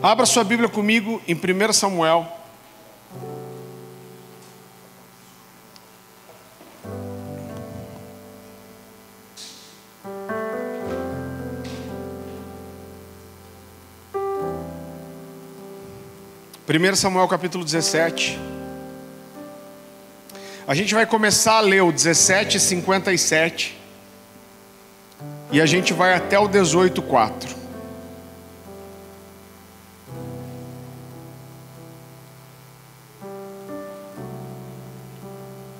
Abra sua Bíblia comigo em 1 Samuel. Primeiro Samuel capítulo 17. A gente vai começar a ler o 17:57 e a gente vai até o 18:4.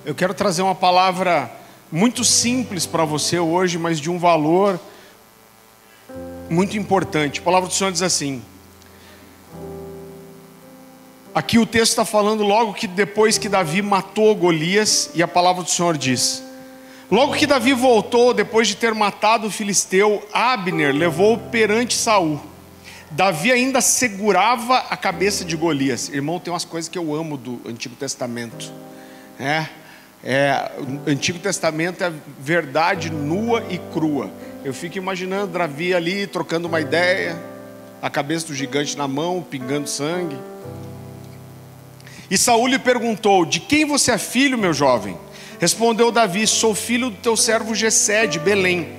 Eu quero trazer uma palavra muito simples para você hoje, mas de um valor muito importante. A palavra do Senhor diz assim. Aqui o texto está falando logo que depois que Davi matou Golias, e a palavra do Senhor diz: logo que Davi voltou, depois de ter matado o filisteu, Abner levou perante Saul. Davi ainda segurava a cabeça de Golias. Irmão, tem umas coisas que eu amo do Antigo Testamento. O Antigo Testamento é verdade nua e crua. Eu fico imaginando Davi ali trocando uma ideia, a cabeça do gigante na mão, pingando sangue. E Saul lhe perguntou: de quem você é filho, meu jovem? Respondeu Davi: sou filho do teu servo Jessé de Belém.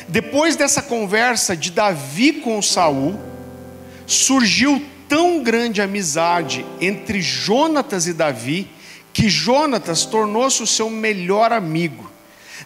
Depois dessa conversa de Davi com Saul, surgiu tão grande amizade entre Jonatas e Davi, que Jonatas tornou-se o seu melhor amigo.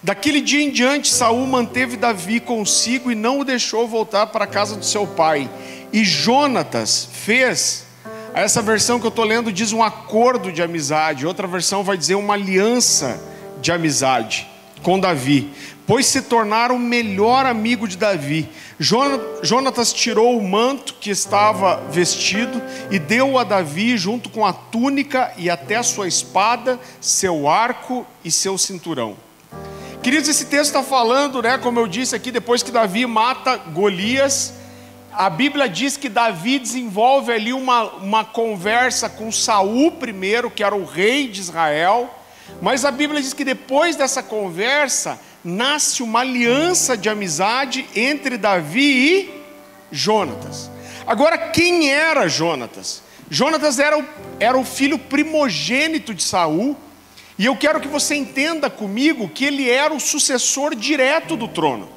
Daquele dia em diante, Saul manteve Davi consigo e não o deixou voltar para a casa do seu pai. E Jonatas fez, essa versão que eu estou lendo diz um acordo de amizade, outra versão vai dizer uma aliança de amizade com Davi, pois se tornaram o melhor amigo de Davi. Jonatas tirou o manto que estava vestido e deu a Davi junto com a túnica e até a sua espada, seu arco e seu cinturão. Queridos, esse texto está falando, como eu disse aqui, depois que Davi mata Golias, a Bíblia diz que Davi desenvolve ali uma conversa com Saul primeiro, que era o rei de Israel, mas a Bíblia diz que depois dessa conversa nasce uma aliança de amizade entre Davi e Jonatas. Agora, quem era Jonatas? Jonatas era o filho primogênito de Saul, e eu quero que você entenda comigo que ele era o sucessor direto do trono.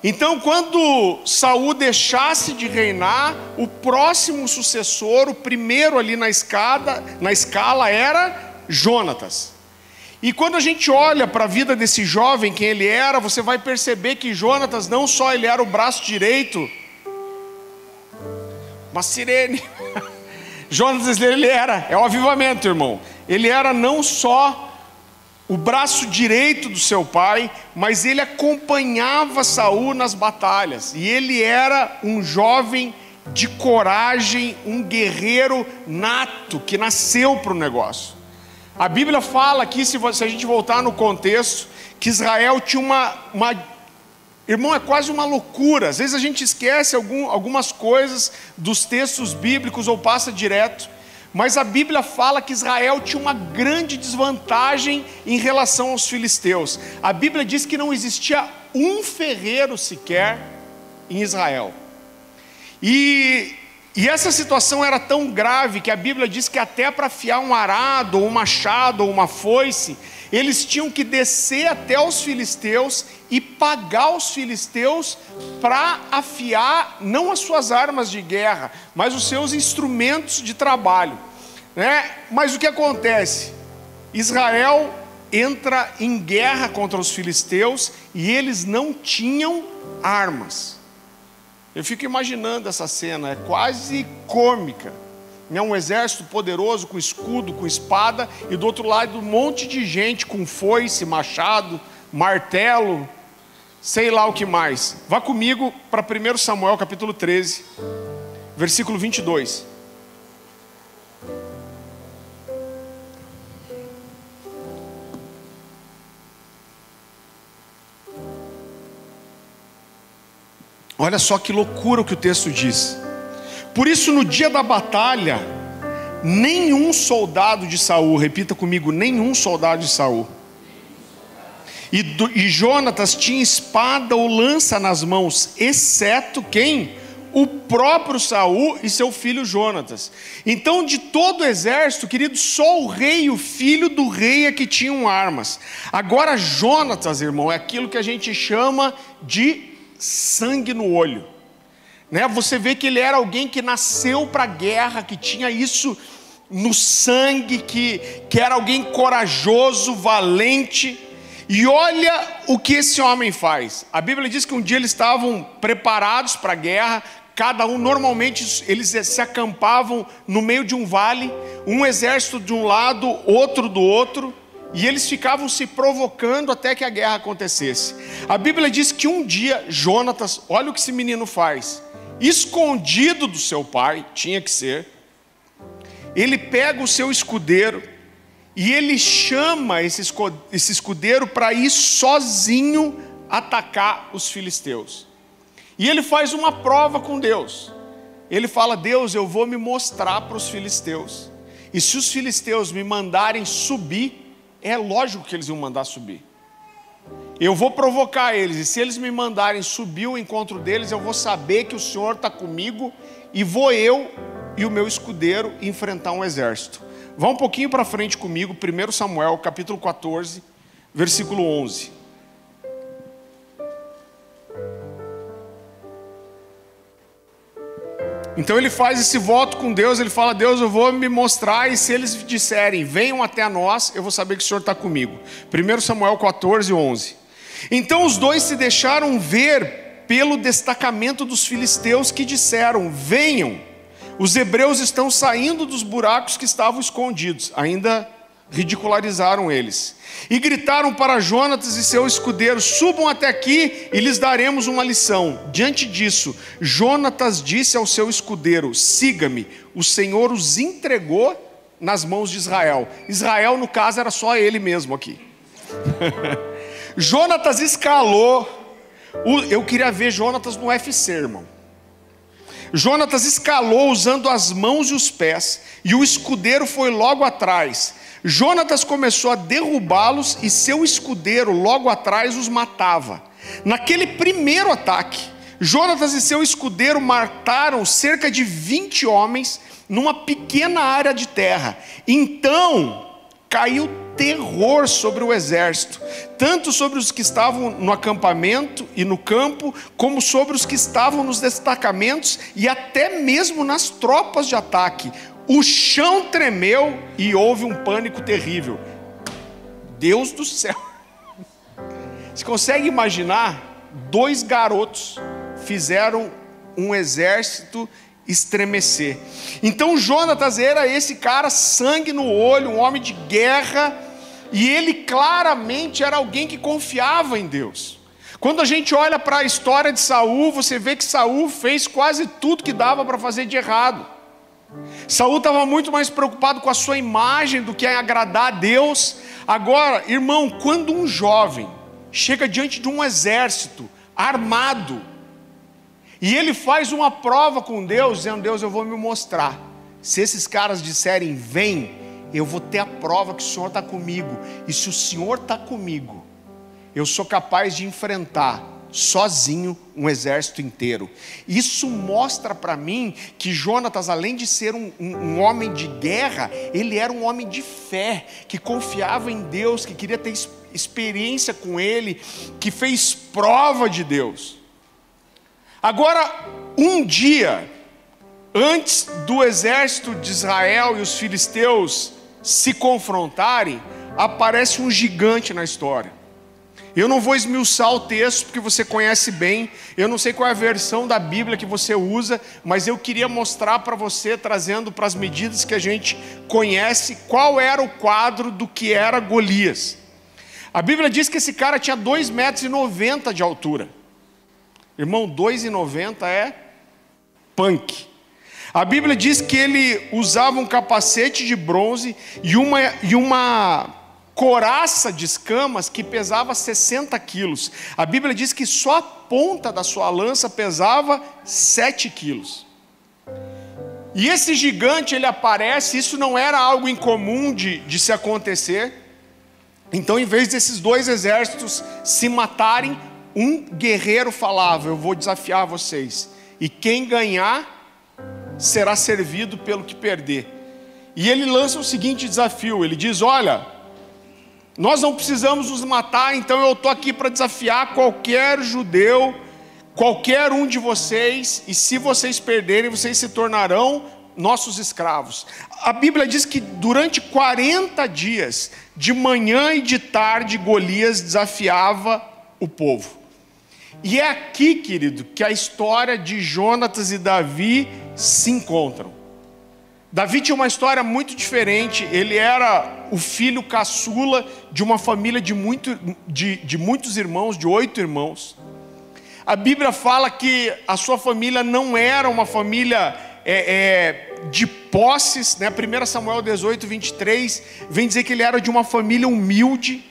Então, quando Saul deixasse de reinar, o próximo sucessor, o primeiro ali na escala era Jonatas. E quando a gente olha para a vida desse jovem, quem ele era, você vai perceber que Jonatas não só ele era o braço direito, uma sirene. Jonatas ele era, é o avivamento, irmão. Ele era não só o braço direito do seu pai, mas ele acompanhava Saul nas batalhas. E ele era um jovem de coragem, um guerreiro nato, que nasceu para o negócio. A Bíblia fala aqui, se a gente voltar no contexto, que Israel tinha irmão, é quase uma loucura. Às vezes a gente esquece algumas coisas dos textos bíblicos ou passa direto. Mas a Bíblia fala que Israel tinha uma grande desvantagem em relação aos filisteus. A Bíblia diz que não existia um ferreiro sequer em Israel. E essa situação era tão grave que a Bíblia diz que até para afiar um arado, ou um machado, ou uma foice, eles tinham que descer até os filisteus e pagar os filisteus para afiar não as suas armas de guerra, mas os seus instrumentos de trabalho. Mas o que acontece? Israel entra em guerra contra os filisteus e eles não tinham armas. Eu fico imaginando essa cena, é quase cômica. Um exército poderoso com escudo, com espada, e do outro lado um monte de gente com foice, machado, martelo, sei lá o que mais. Vá comigo para 1 Samuel capítulo 13, versículo 22. Olha só que loucura o que o texto diz. Por isso, no dia da batalha, nenhum soldado de Saul, repita comigo, nenhum soldado de Saul, e Jonatas tinha espada ou lança nas mãos, exceto quem? o próprio Saul e seu filho Jonatas. Então, de todo o exército, querido, só o rei e o filho do rei é que tinham armas. Agora, Jonatas, irmão, é aquilo que a gente chama de sangue no olho, né? Você vê que ele era alguém que nasceu para a guerra, que tinha isso no sangue, que era alguém corajoso, valente. E olha o que esse homem faz. A Bíblia diz que um dia eles estavam preparados para a guerra. Cada um, normalmente, eles se acampavam no meio de um vale, um exército de um lado, outro do outro, e eles ficavam se provocando até que a guerra acontecesse. A Bíblia diz que um dia, Jonatas, olha o que esse menino faz, escondido do seu pai, tinha que ser, ele pega o seu escudeiro, e ele chama esse escudeiro para ir sozinho atacar os filisteus. E ele faz uma prova com Deus. Ele fala: Deus, eu vou me mostrar para os filisteus. E se os filisteus me mandarem subir, é lógico que eles vão mandar subir. Eu vou provocar eles. E se eles me mandarem subir o encontro deles, eu vou saber que o Senhor está comigo. E vou eu e o meu escudeiro enfrentar um exército. Vá um pouquinho para frente comigo, 1 Samuel, capítulo 14, versículo 11. Então ele faz esse voto com Deus, ele fala: Deus, eu vou me mostrar, e se eles disserem, venham até nós, eu vou saber que o Senhor está comigo. 1 Samuel 14, 11. Então os dois se deixaram ver pelo destacamento dos filisteus, que disseram: venham, os hebreus estão saindo dos buracos que estavam escondidos. Ainda ridicularizaram eles. E gritaram para Jonatas e seu escudeiro: subam até aqui e lhes daremos uma lição. Diante disso, Jonatas disse ao seu escudeiro: siga-me, o Senhor os entregou nas mãos de Israel. Israel, no caso, era só ele mesmo aqui. Jonatas escalou. Eu queria ver Jonatas no UFC, irmão. Jonatas escalou usando as mãos e os pés, e o escudeiro foi logo atrás. Jonatas começou a derrubá-los, e seu escudeiro logo atrás os matava. Naquele primeiro ataque, Jonatas e seu escudeiro mataram cerca de 20 homens numa pequena área de terra. Então caiu terror sobre o exército, tanto sobre os que estavam no acampamento e no campo, como sobre os que estavam nos destacamentos e até mesmo nas tropas de ataque. O chão tremeu e houve um pânico terrível. Deus do céu! Você consegue imaginar? 2 garotos fizeram um exército estremecer. Então Jonatas era esse cara, sangue no olho, um homem de guerra, e ele claramente era alguém que confiava em Deus. Quando a gente olha para a história de Saul, você vê que Saul fez quase tudo que dava para fazer de errado. Saul estava muito mais preocupado com a sua imagem do que em agradar a Deus. Agora, irmão, quando um jovem chega diante de um exército armado, e ele faz uma prova com Deus, dizendo: Deus, eu vou me mostrar. Se esses caras disserem vem, eu vou ter a prova que o Senhor está comigo. E se o Senhor está comigo, eu sou capaz de enfrentar sozinho um exército inteiro. Isso mostra para mim que Jonatas, além de ser um homem de guerra, ele era um homem de fé, que confiava em Deus, que queria ter experiência com Ele, que fez prova de Deus. Agora, um dia antes do exército de Israel e os filisteus se confrontarem, aparece um gigante na história. Eu não vou esmiuçar o texto, porque você conhece bem. Eu não sei qual é a versão da Bíblia que você usa, mas eu queria mostrar para você, trazendo para as medidas que a gente conhece, qual era o quadro do que era Golias. A Bíblia diz que esse cara tinha 2,90 metros de altura. Irmão, 2,90 é punk. A Bíblia diz que ele usava um capacete de bronze e uma couraça de escamas que pesava 60 quilos. A Bíblia diz que só a ponta da sua lança pesava 7 quilos. E esse gigante, ele aparece, isso não era algo incomum de se acontecer. Então, em vez desses 2 exércitos se matarem, um guerreiro falava: eu vou desafiar vocês. e quem ganhar será servido pelo que perder. E ele lança o seguinte desafio, ele diz: olha, nós não precisamos nos matar, então eu estou aqui para desafiar qualquer judeu, qualquer um de vocês, e se vocês perderem, vocês se tornarão nossos escravos. A Bíblia diz que durante 40 dias, de manhã e de tarde, Golias desafiava o povo. E é aqui, querido, que a história de Jonatas e Davi se encontram. Davi tinha uma história muito diferente. Ele era o filho caçula de uma família de muitos irmãos, de 8 irmãos. A Bíblia fala que a sua família não era uma família de posses, né? 1 Samuel 18, 23, vem dizer que ele era de uma família humilde.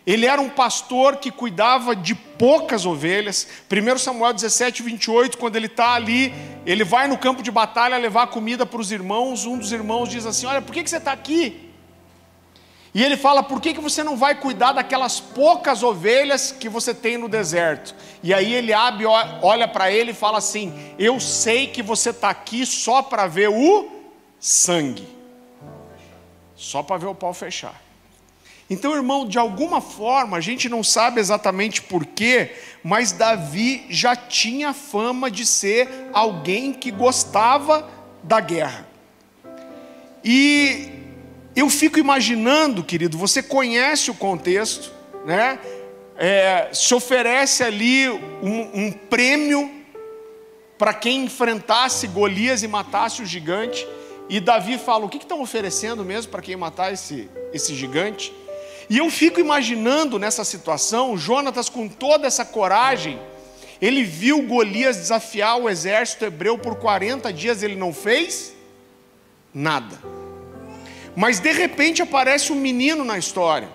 Ele era um pastor que cuidava de poucas ovelhas. 1 Samuel 17, 28, quando ele está ali, ele vai no campo de batalha levar comida para os irmãos. Um dos irmãos diz assim: olha, por que você está aqui? E ele fala: por que você não vai cuidar daquelas poucas ovelhas que você tem no deserto? E aí ele abre, olha para ele e fala assim: eu sei que você está aqui só para ver o sangue. Só para ver o pau fechar. Então, irmão, de alguma forma, a gente não sabe exatamente porquê, mas Davi já tinha fama de ser alguém que gostava da guerra. E eu fico imaginando, querido, você conhece o contexto, né? Se oferece ali um prêmio para quem enfrentasse Golias e matasse o gigante. E Davi fala: o que estão oferecendo mesmo para quem matar esse gigante? E eu fico imaginando nessa situação, Jonatas com toda essa coragem, ele viu Golias desafiar o exército hebreu por 40 dias, ele não fez nada. Mas de repente aparece um menino na história.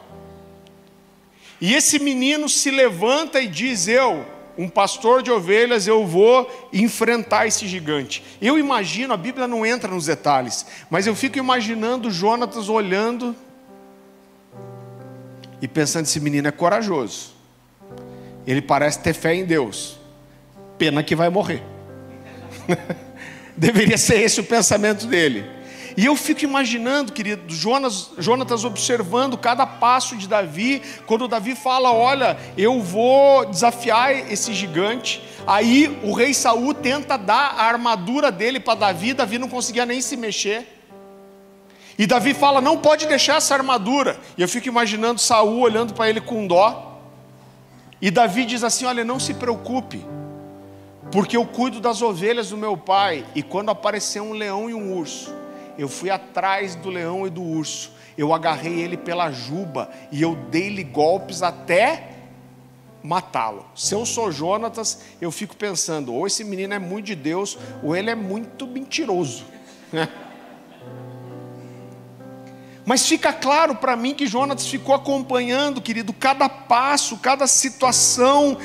E esse menino se levanta e diz: eu, um pastor de ovelhas, eu vou enfrentar esse gigante. Eu imagino, a Bíblia não entra nos detalhes, mas eu fico imaginando Jonatas olhando e pensando: esse menino é corajoso, ele parece ter fé em Deus, pena que vai morrer. Deveria ser esse o pensamento dele. E eu fico imaginando, querido, Jonatas observando cada passo de Davi. Quando Davi fala: olha, eu vou desafiar esse gigante. Aí o rei Saul tenta dar a armadura dele para Davi. Davi não conseguia nem se mexer. E Davi fala: não pode deixar essa armadura. E eu fico imaginando Saul olhando para ele com dó. E Davi diz assim: olha, não se preocupe, porque eu cuido das ovelhas do meu pai. E quando apareceu um leão e um urso, eu fui atrás do leão e do urso, eu agarrei ele pela juba e eu dei-lhe golpes até matá-lo. Se eu sou Jonatas, eu fico pensando: ou esse menino é muito de Deus, ou ele é muito mentiroso. Mas fica claro para mim que Jonatas ficou acompanhando, querido, cada passo, cada situação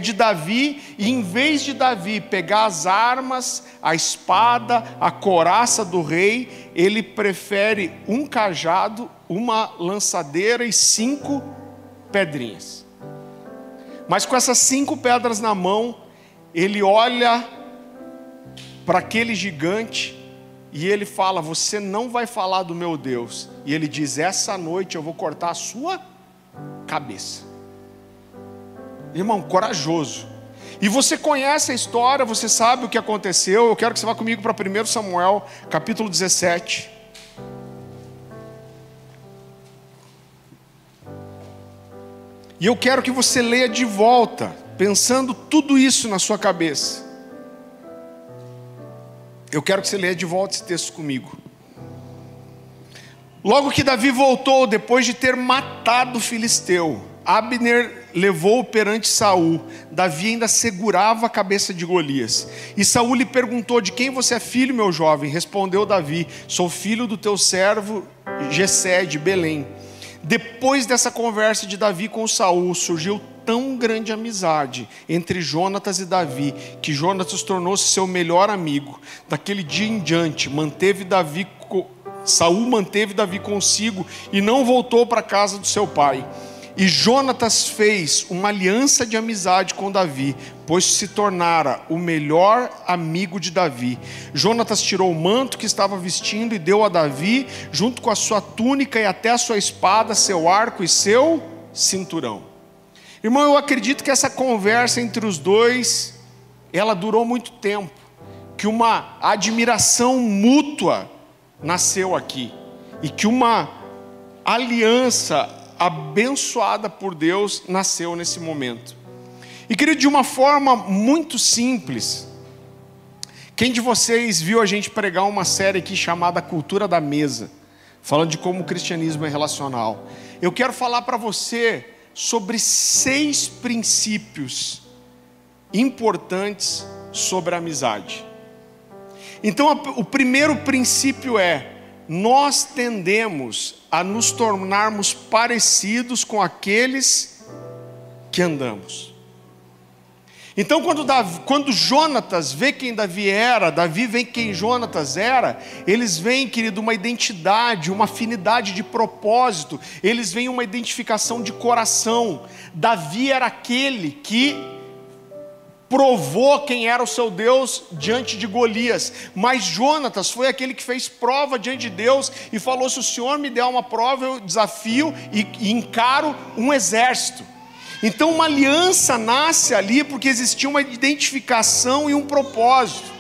de Davi. E em vez de Davi pegar as armas, a espada, a couraça do rei, ele prefere um cajado, uma lançadeira e 5 pedrinhas. Mas com essas 5 pedras na mão, ele olha para aquele gigante e ele fala: você não vai falar do meu Deus. E ele diz: essa noite eu vou cortar a sua cabeça. Irmão, corajoso. E você conhece a história, você sabe o que aconteceu. Eu quero que você vá comigo para 1 Samuel, capítulo 17. E eu quero que você leia de volta, pensando tudo isso na sua cabeça. Eu quero que você leia de volta esse texto comigo. Logo que Davi voltou, depois de ter matado o filisteu, Abner levou-o perante Saul. Davi ainda segurava a cabeça de Golias. E Saul lhe perguntou: de quem você é filho, meu jovem? Respondeu Davi: sou filho do teu servo Jessé de Belém. Depois dessa conversa de Davi com Saul, surgiu tão grande amizade entre Jonatas e Davi, que Jonatas tornou-se seu melhor amigo. Daquele dia em diante, Saul manteve Davi consigo e não voltou para a casa do seu pai. E Jonatas fez uma aliança de amizade com Davi, pois se tornara o melhor amigo de Davi. Jonatas tirou o manto que estava vestindo e deu a Davi, junto com a sua túnica e até a sua espada, seu arco e seu cinturão. Irmão, eu acredito que essa conversa entre os dois, ela durou muito tempo, que uma admiração mútua nasceu aqui, e que uma aliança abençoada por Deus nasceu nesse momento. E querido, de uma forma muito simples, quem de vocês viu a gente pregar uma série aqui chamada Cultura da Mesa, falando de como o cristianismo é relacional? Eu quero falar para você sobre 6 princípios importantes sobre a amizade. Então, o primeiro princípio é: nós tendemos a nos tornarmos parecidos com aqueles que andamos. Então, quando Jonatas vê quem Davi era, Davi vê quem Jonatas era, eles veem, querido, uma identidade, uma afinidade de propósito, eles veem uma identificação de coração. Davi era aquele que provou quem era o seu Deus diante de Golias, mas Jonatas foi aquele que fez prova diante de Deus e falou: se o Senhor me der uma prova, eu desafio e encaro um exército. Então uma aliança nasce ali porque existia uma identificação e um propósito.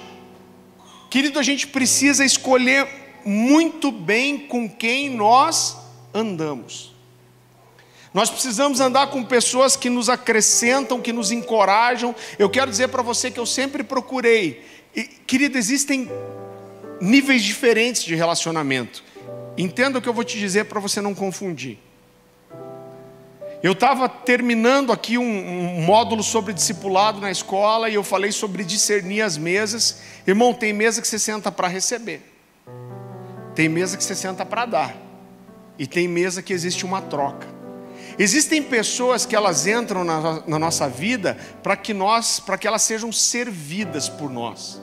Querido, a gente precisa escolher muito bem com quem nós andamos. Nós precisamos andar com pessoas que nos acrescentam, que nos encorajam. Eu quero dizer para você que eu sempre procurei. Querido, existem níveis diferentes de relacionamento. Entenda o que eu vou te dizer para você não confundir. Eu estava terminando aqui um módulo sobre discipulado na escola e eu falei sobre discernir as mesas. Irmão, tem mesa que você senta para receber. Tem mesa que você senta para dar. E tem mesa que existe uma troca. Existem pessoas que elas entram na nossa vida para que elas sejam servidas por nós.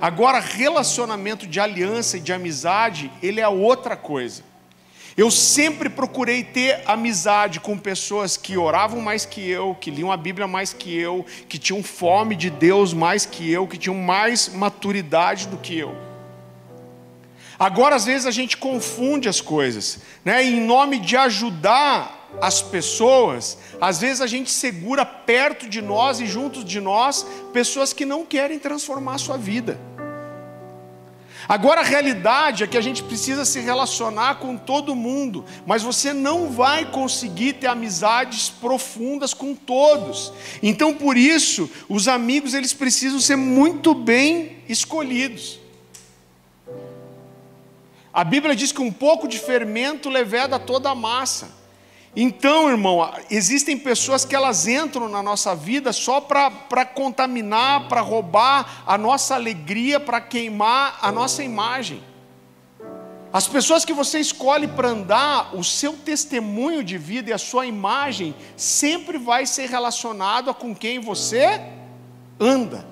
Agora, relacionamento de aliança e de amizade, ele é outra coisa. Eu sempre procurei ter amizade com pessoas que oravam mais que eu, que liam a Bíblia mais que eu, que tinham fome de Deus mais que eu, que tinham mais maturidade do que eu. Agora, às vezes, a gente confunde as coisas, né? Em nome de ajudar as pessoas, às vezes a gente segura perto de nós e junto de nós pessoas que não querem transformar a sua vida. Agora a realidade é que a gente precisa se relacionar com todo mundo, mas você não vai conseguir ter amizades profundas com todos. Então por isso, os amigos eles precisam ser muito bem escolhidos. A Bíblia diz que um pouco de fermento leveda toda a massa. Então, irmão, existem pessoas que elas entram na nossa vida só para contaminar, para roubar a nossa alegria, para queimar a nossa imagem. As pessoas que você escolhe para andar, o seu testemunho de vida e a sua imagem sempre vai ser relacionado a com quem você anda.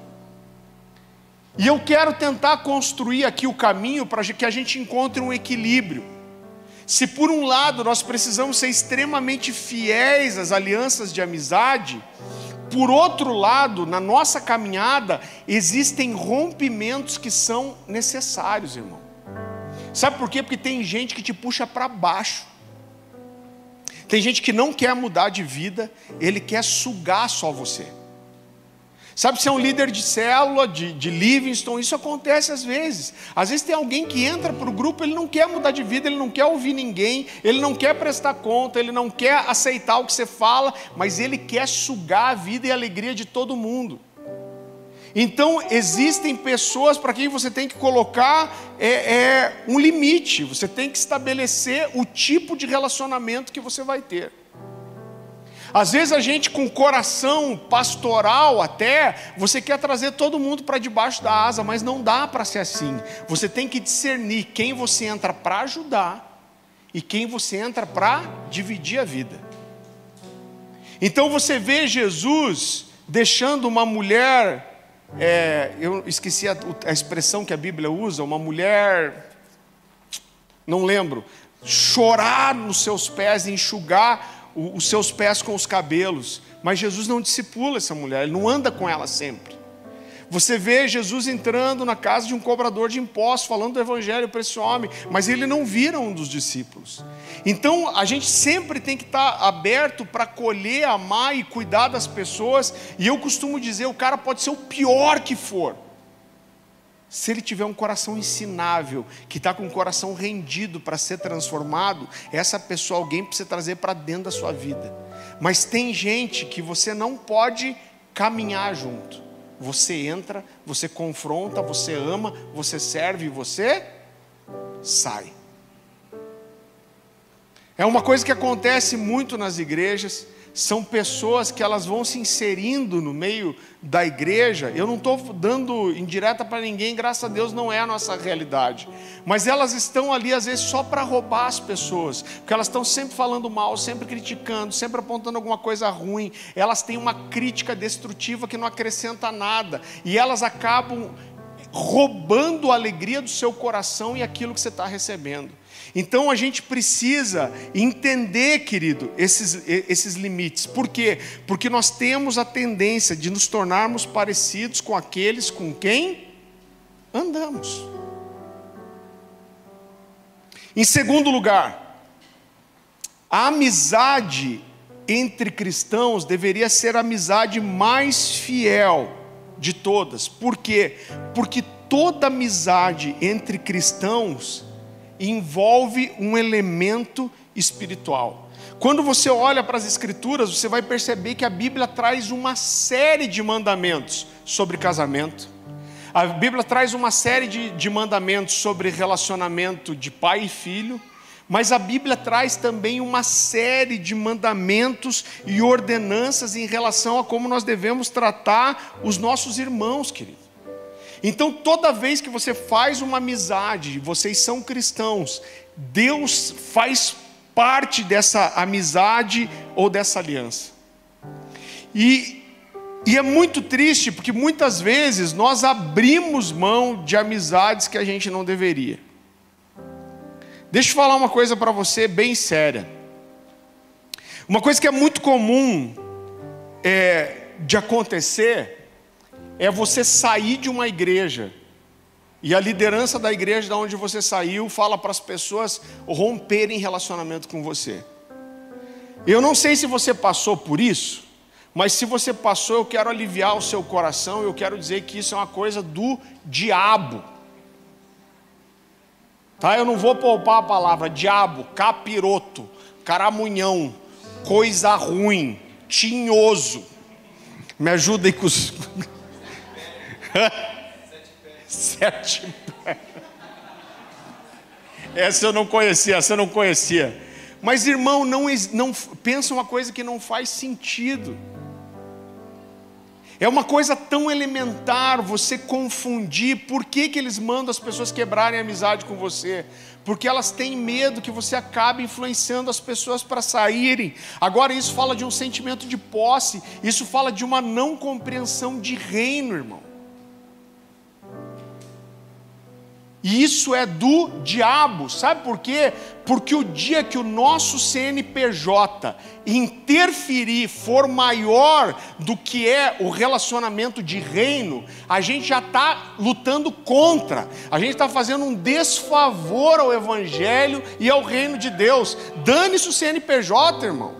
E eu quero tentar construir aqui o caminho para que a gente encontre um equilíbrio. Se por um lado nós precisamos ser extremamente fiéis às alianças de amizade, por outro lado, na nossa caminhada, existem rompimentos que são necessários, irmão. Sabe por quê? Porque tem gente que te puxa para baixo. Tem gente que não quer mudar de vida, ele quer sugar só você. Sabe, se é um líder de célula, de Livingston, isso acontece às vezes. Às vezes tem alguém que entra para o grupo, ele não quer mudar de vida, ele não quer ouvir ninguém, ele não quer prestar conta, ele não quer aceitar o que você fala, mas ele quer sugar a vida e a alegria de todo mundo. Então existem pessoas para quem você tem que colocar um limite, você tem que estabelecer o tipo de relacionamento que você vai ter. Às vezes a gente com coração pastoral até, você quer trazer todo mundo para debaixo da asa, mas não dá para ser assim. Você tem que discernir quem você entra para ajudar e quem você entra para dividir a vida. Então você vê Jesus deixando uma mulher, eu esqueci a expressão que a Bíblia usa, uma mulher, não lembro, chorar nos seus pés e enxugar os seus pés com os cabelos. Mas Jesus não discipula essa mulher, ele não anda com ela sempre. Você vê Jesus entrando na casa de um cobrador de impostos, falando do evangelho para esse homem, mas ele não vira um dos discípulos. Então a gente sempre tem que estar aberto para acolher, amar e cuidar das pessoas. E eu costumo dizer, o cara pode ser o pior que for, se ele tiver um coração ensinável, que está com o coração rendido para ser transformado, essa pessoa, alguém para você trazer para dentro da sua vida. Mas tem gente que você não pode caminhar junto. Você entra, você confronta, você ama, você serve e você sai. É uma coisa que acontece muito nas igrejas. São pessoas que elas vão se inserindo no meio da igreja. Eu não estou dando indireta para ninguém, graças a Deus não é a nossa realidade. Mas elas estão ali às vezes só para roubar as pessoas. Porque elas estão sempre falando mal, sempre criticando, sempre apontando alguma coisa ruim. Elas têm uma crítica destrutiva que não acrescenta nada. E elas acabam roubando a alegria do seu coração e aquilo que você está recebendo. Então a gente precisa entender, querido, esses limites. Por quê? Porque nós temos a tendência de nos tornarmos parecidos com aqueles com quem andamos. Em segundo lugar, a amizade entre cristãos deveria ser a amizade mais fiel de todas. Por quê? Porque toda amizade entre cristãos envolve um elemento espiritual. Quando você olha para as Escrituras, você vai perceber que a Bíblia traz uma série de mandamentos sobre casamento. A Bíblia traz uma série de mandamentos sobre relacionamento de pai e filho. Mas a Bíblia traz também uma série de mandamentos e ordenanças em relação a como nós devemos tratar os nossos irmãos, querido. Então toda vez que você faz uma amizade, vocês são cristãos, Deus faz parte dessa amizade ou dessa aliança. E é muito triste, porque muitas vezes nós abrimos mão de amizades que a gente não deveria. Deixa eu falar uma coisa para você bem séria. Uma coisa que é muito comum de acontecer é você sair de uma igreja e a liderança da igreja de onde você saiu fala para as pessoas romperem relacionamento com você. Eu não sei se você passou por isso, mas se você passou, eu quero aliviar o seu coração. Eu quero dizer que isso é uma coisa do diabo, tá? Eu não vou poupar a palavra diabo, capiroto, caramunhão, coisa ruim, tinhoso. Me ajuda aí com os... 7 pés. Essa eu não conhecia, Mas irmão, não pensa uma coisa que não faz sentido. É uma coisa tão elementar você confundir. Por que eles mandam as pessoas quebrarem a amizade com você? Porque elas têm medo que você acabe influenciando as pessoas para saírem. Agora isso fala de um sentimento de posse. Isso fala de uma não compreensão de reino, irmão. E isso é do diabo, sabe por quê? Porque o dia que o nosso CNPJ interferir, for maior do que é o relacionamento de reino, a gente já está lutando contra, a gente está fazendo um desfavor ao Evangelho e ao reino de Deus. Dane-se o CNPJ, irmão.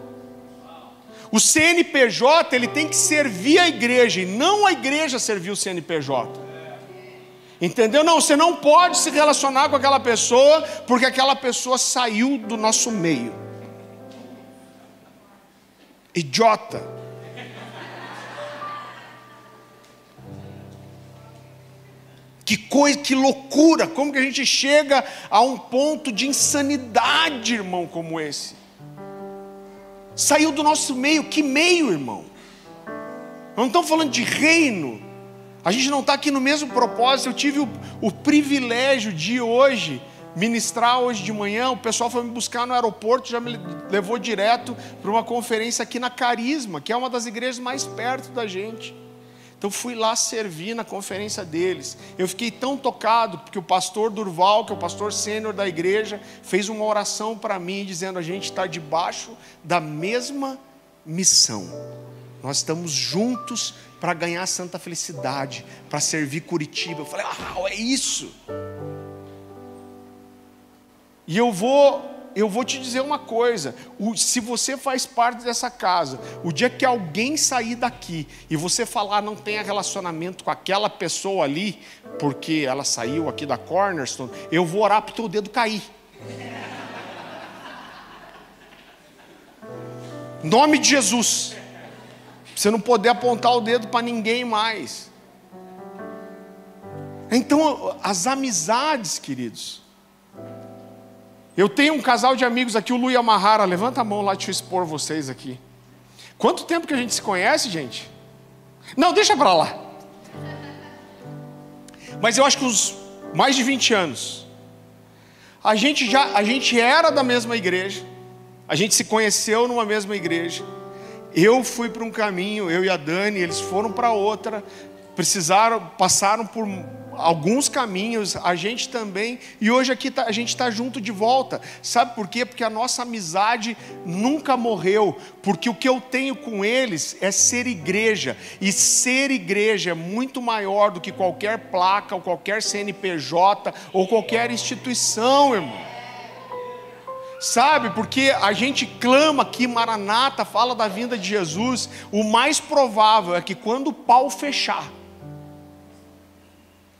O CNPJ ele tem que servir a igreja e não a igreja servir o CNPJ. Entendeu? Não, você não pode se relacionar com aquela pessoa porque aquela pessoa saiu do nosso meio. Idiota. Que coisa, que loucura. Como que a gente chega a um ponto de insanidade, irmão, como esse? Saiu do nosso meio. Que meio, irmão? Não estamos falando de reino. A gente não está aqui no mesmo propósito. Eu tive o privilégio de hoje ministrar hoje de manhã. O pessoal foi me buscar no aeroporto, já me levou direto para uma conferência aqui na Carisma, que é uma das igrejas mais perto da gente. Então fui lá servir na conferência deles. Eu fiquei tão tocado, porque o pastor Durval, que é o pastor sênior da igreja, fez uma oração para mim, dizendo: a gente está debaixo da mesma missão. Nós estamos juntos para ganhar santa felicidade, para servir Curitiba. Eu falei: é isso. E eu vou te dizer uma coisa: se você faz parte dessa casa, o dia que alguém sair daqui e você falar não tenha relacionamento com aquela pessoa ali, porque ela saiu aqui da Cornerstone, eu vou orar para o teu dedo cair. Em nome de Jesus. Você não poder apontar o dedo para ninguém mais. Então, as amizades, queridos. Eu tenho um casal de amigos aqui, o Lu e a Mahara. Levanta a mão lá, deixa eu expor vocês aqui. Quanto tempo que a gente se conhece, gente? Não, deixa para lá. Mas eu acho que uns mais de 20 anos. A gente era da mesma igreja. A gente se conheceu numa mesma igreja. Eu fui para um caminho, eu e a Dani, eles foram para outra. Passaram por alguns caminhos, a gente também, e hoje aqui a gente está junto de volta. Sabe por quê? Porque a nossa amizade nunca morreu, porque o que eu tenho com eles é ser igreja, e ser igreja é muito maior do que qualquer placa, ou qualquer CNPJ, ou qualquer instituição, irmão. Sabe, porque a gente clama que Maranata fala da vinda de Jesus. O mais provável é que quando o pau fechar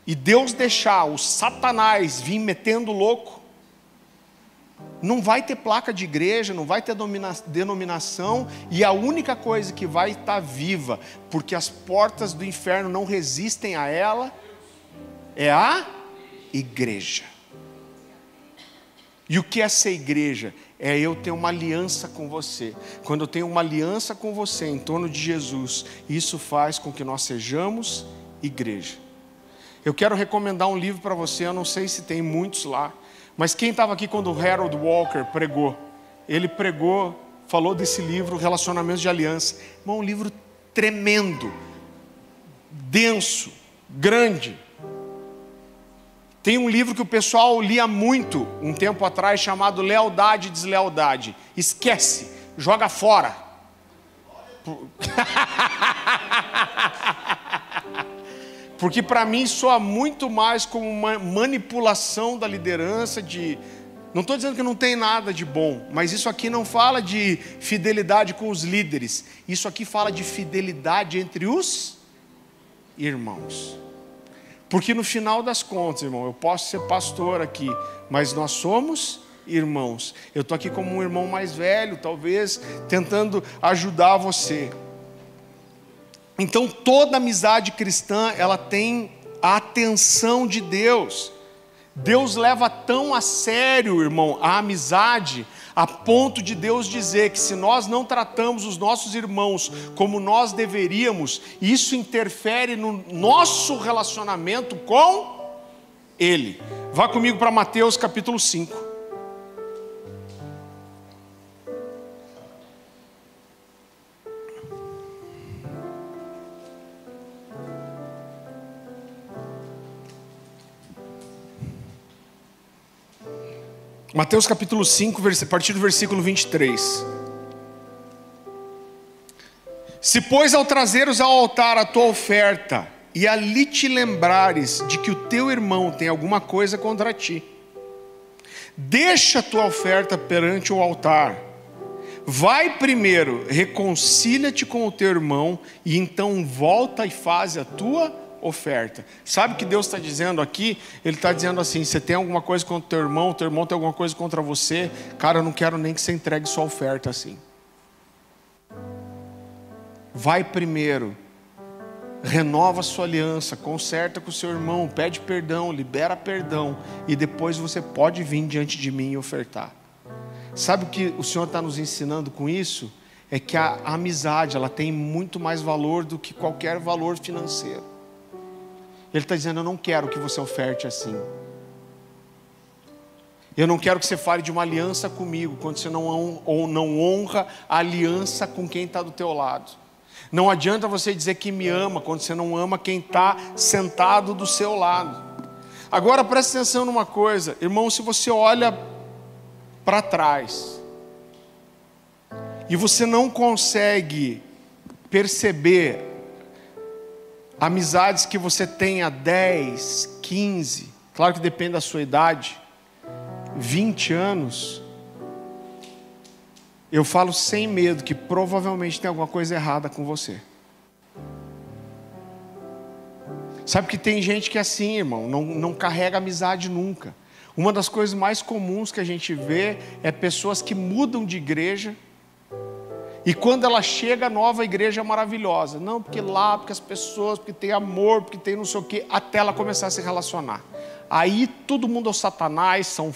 e Deus deixar o Satanás vir metendo louco, não vai ter placa de igreja, não vai ter denominação, e a única coisa que vai estar viva, porque as portas do inferno não resistem a ela, é a igreja. E o que é ser igreja? É eu ter uma aliança com você. Quando eu tenho uma aliança com você em torno de Jesus, isso faz com que nós sejamos igreja. Eu quero recomendar um livro para você, eu não sei se tem muitos lá, mas quem estava aqui quando o Harold Walker pregou? Ele pregou, falou desse livro, Relacionamentos de Aliança. Irmão, um livro tremendo, denso, grande. Tem um livro que o pessoal lia muito um tempo atrás, chamado Lealdade e Deslealdade. Esquece, joga fora. Porque para mim soa muito mais como uma manipulação da liderança de... Não estou dizendo que não tem nada de bom, mas isso aqui não fala de fidelidade com os líderes. Isso aqui fala de fidelidade entre os irmãos. Porque no final das contas, irmão, eu posso ser pastor aqui, mas nós somos irmãos. Eu estou aqui como um irmão mais velho, talvez, tentando ajudar você. Então toda amizade cristã, ela tem a atenção de Deus. Deus leva tão a sério, irmão, a amizade, a ponto de Deus dizer que se nós não tratamos os nossos irmãos como nós deveríamos, isso interfere no nosso relacionamento com Ele. Vá comigo para Mateus capítulo 5. Mateus capítulo 5, a partir do versículo 23. Se pois ao trazeres ao altar a tua oferta, e ali te lembrares de que o teu irmão tem alguma coisa contra ti, deixa a tua oferta perante o altar, vai primeiro, reconcilia-te com o teu irmão, e então volta e faz a tua oferta. Sabe o que Deus está dizendo aqui? Ele está dizendo assim: você tem alguma coisa contra o teu irmão tem alguma coisa contra você, cara, eu não quero nem que você entregue sua oferta assim. Vai primeiro, renova sua aliança, conserta com o seu irmão, pede perdão, libera perdão, e depois você pode vir diante de mim e ofertar. Sabe o que o Senhor está nos ensinando com isso? É que a amizade, ela tem muito mais valor do que qualquer valor financeiro. Ele está dizendo: eu não quero que você oferte assim. Eu não quero que você fale de uma aliança comigo, quando você não honra a aliança com quem está do teu lado. Não adianta você dizer que me ama quando você não ama quem está sentado do seu lado. Agora presta atenção numa coisa, irmão, se você olha para trás e você não consegue perceber amizades que você tem há 10, 15, claro que depende da sua idade, 20 anos, eu falo sem medo que provavelmente tem alguma coisa errada com você. Sabe que tem gente que é assim, irmão, não carrega amizade nunca. Uma das coisas mais comuns que a gente vê é pessoas que mudam de igreja, e quando ela chega, a nova igreja é maravilhosa. Não, porque lá, porque as pessoas, porque tem amor, porque tem não sei o quê, até ela começar a se relacionar. Aí todo mundo é o Satanás, são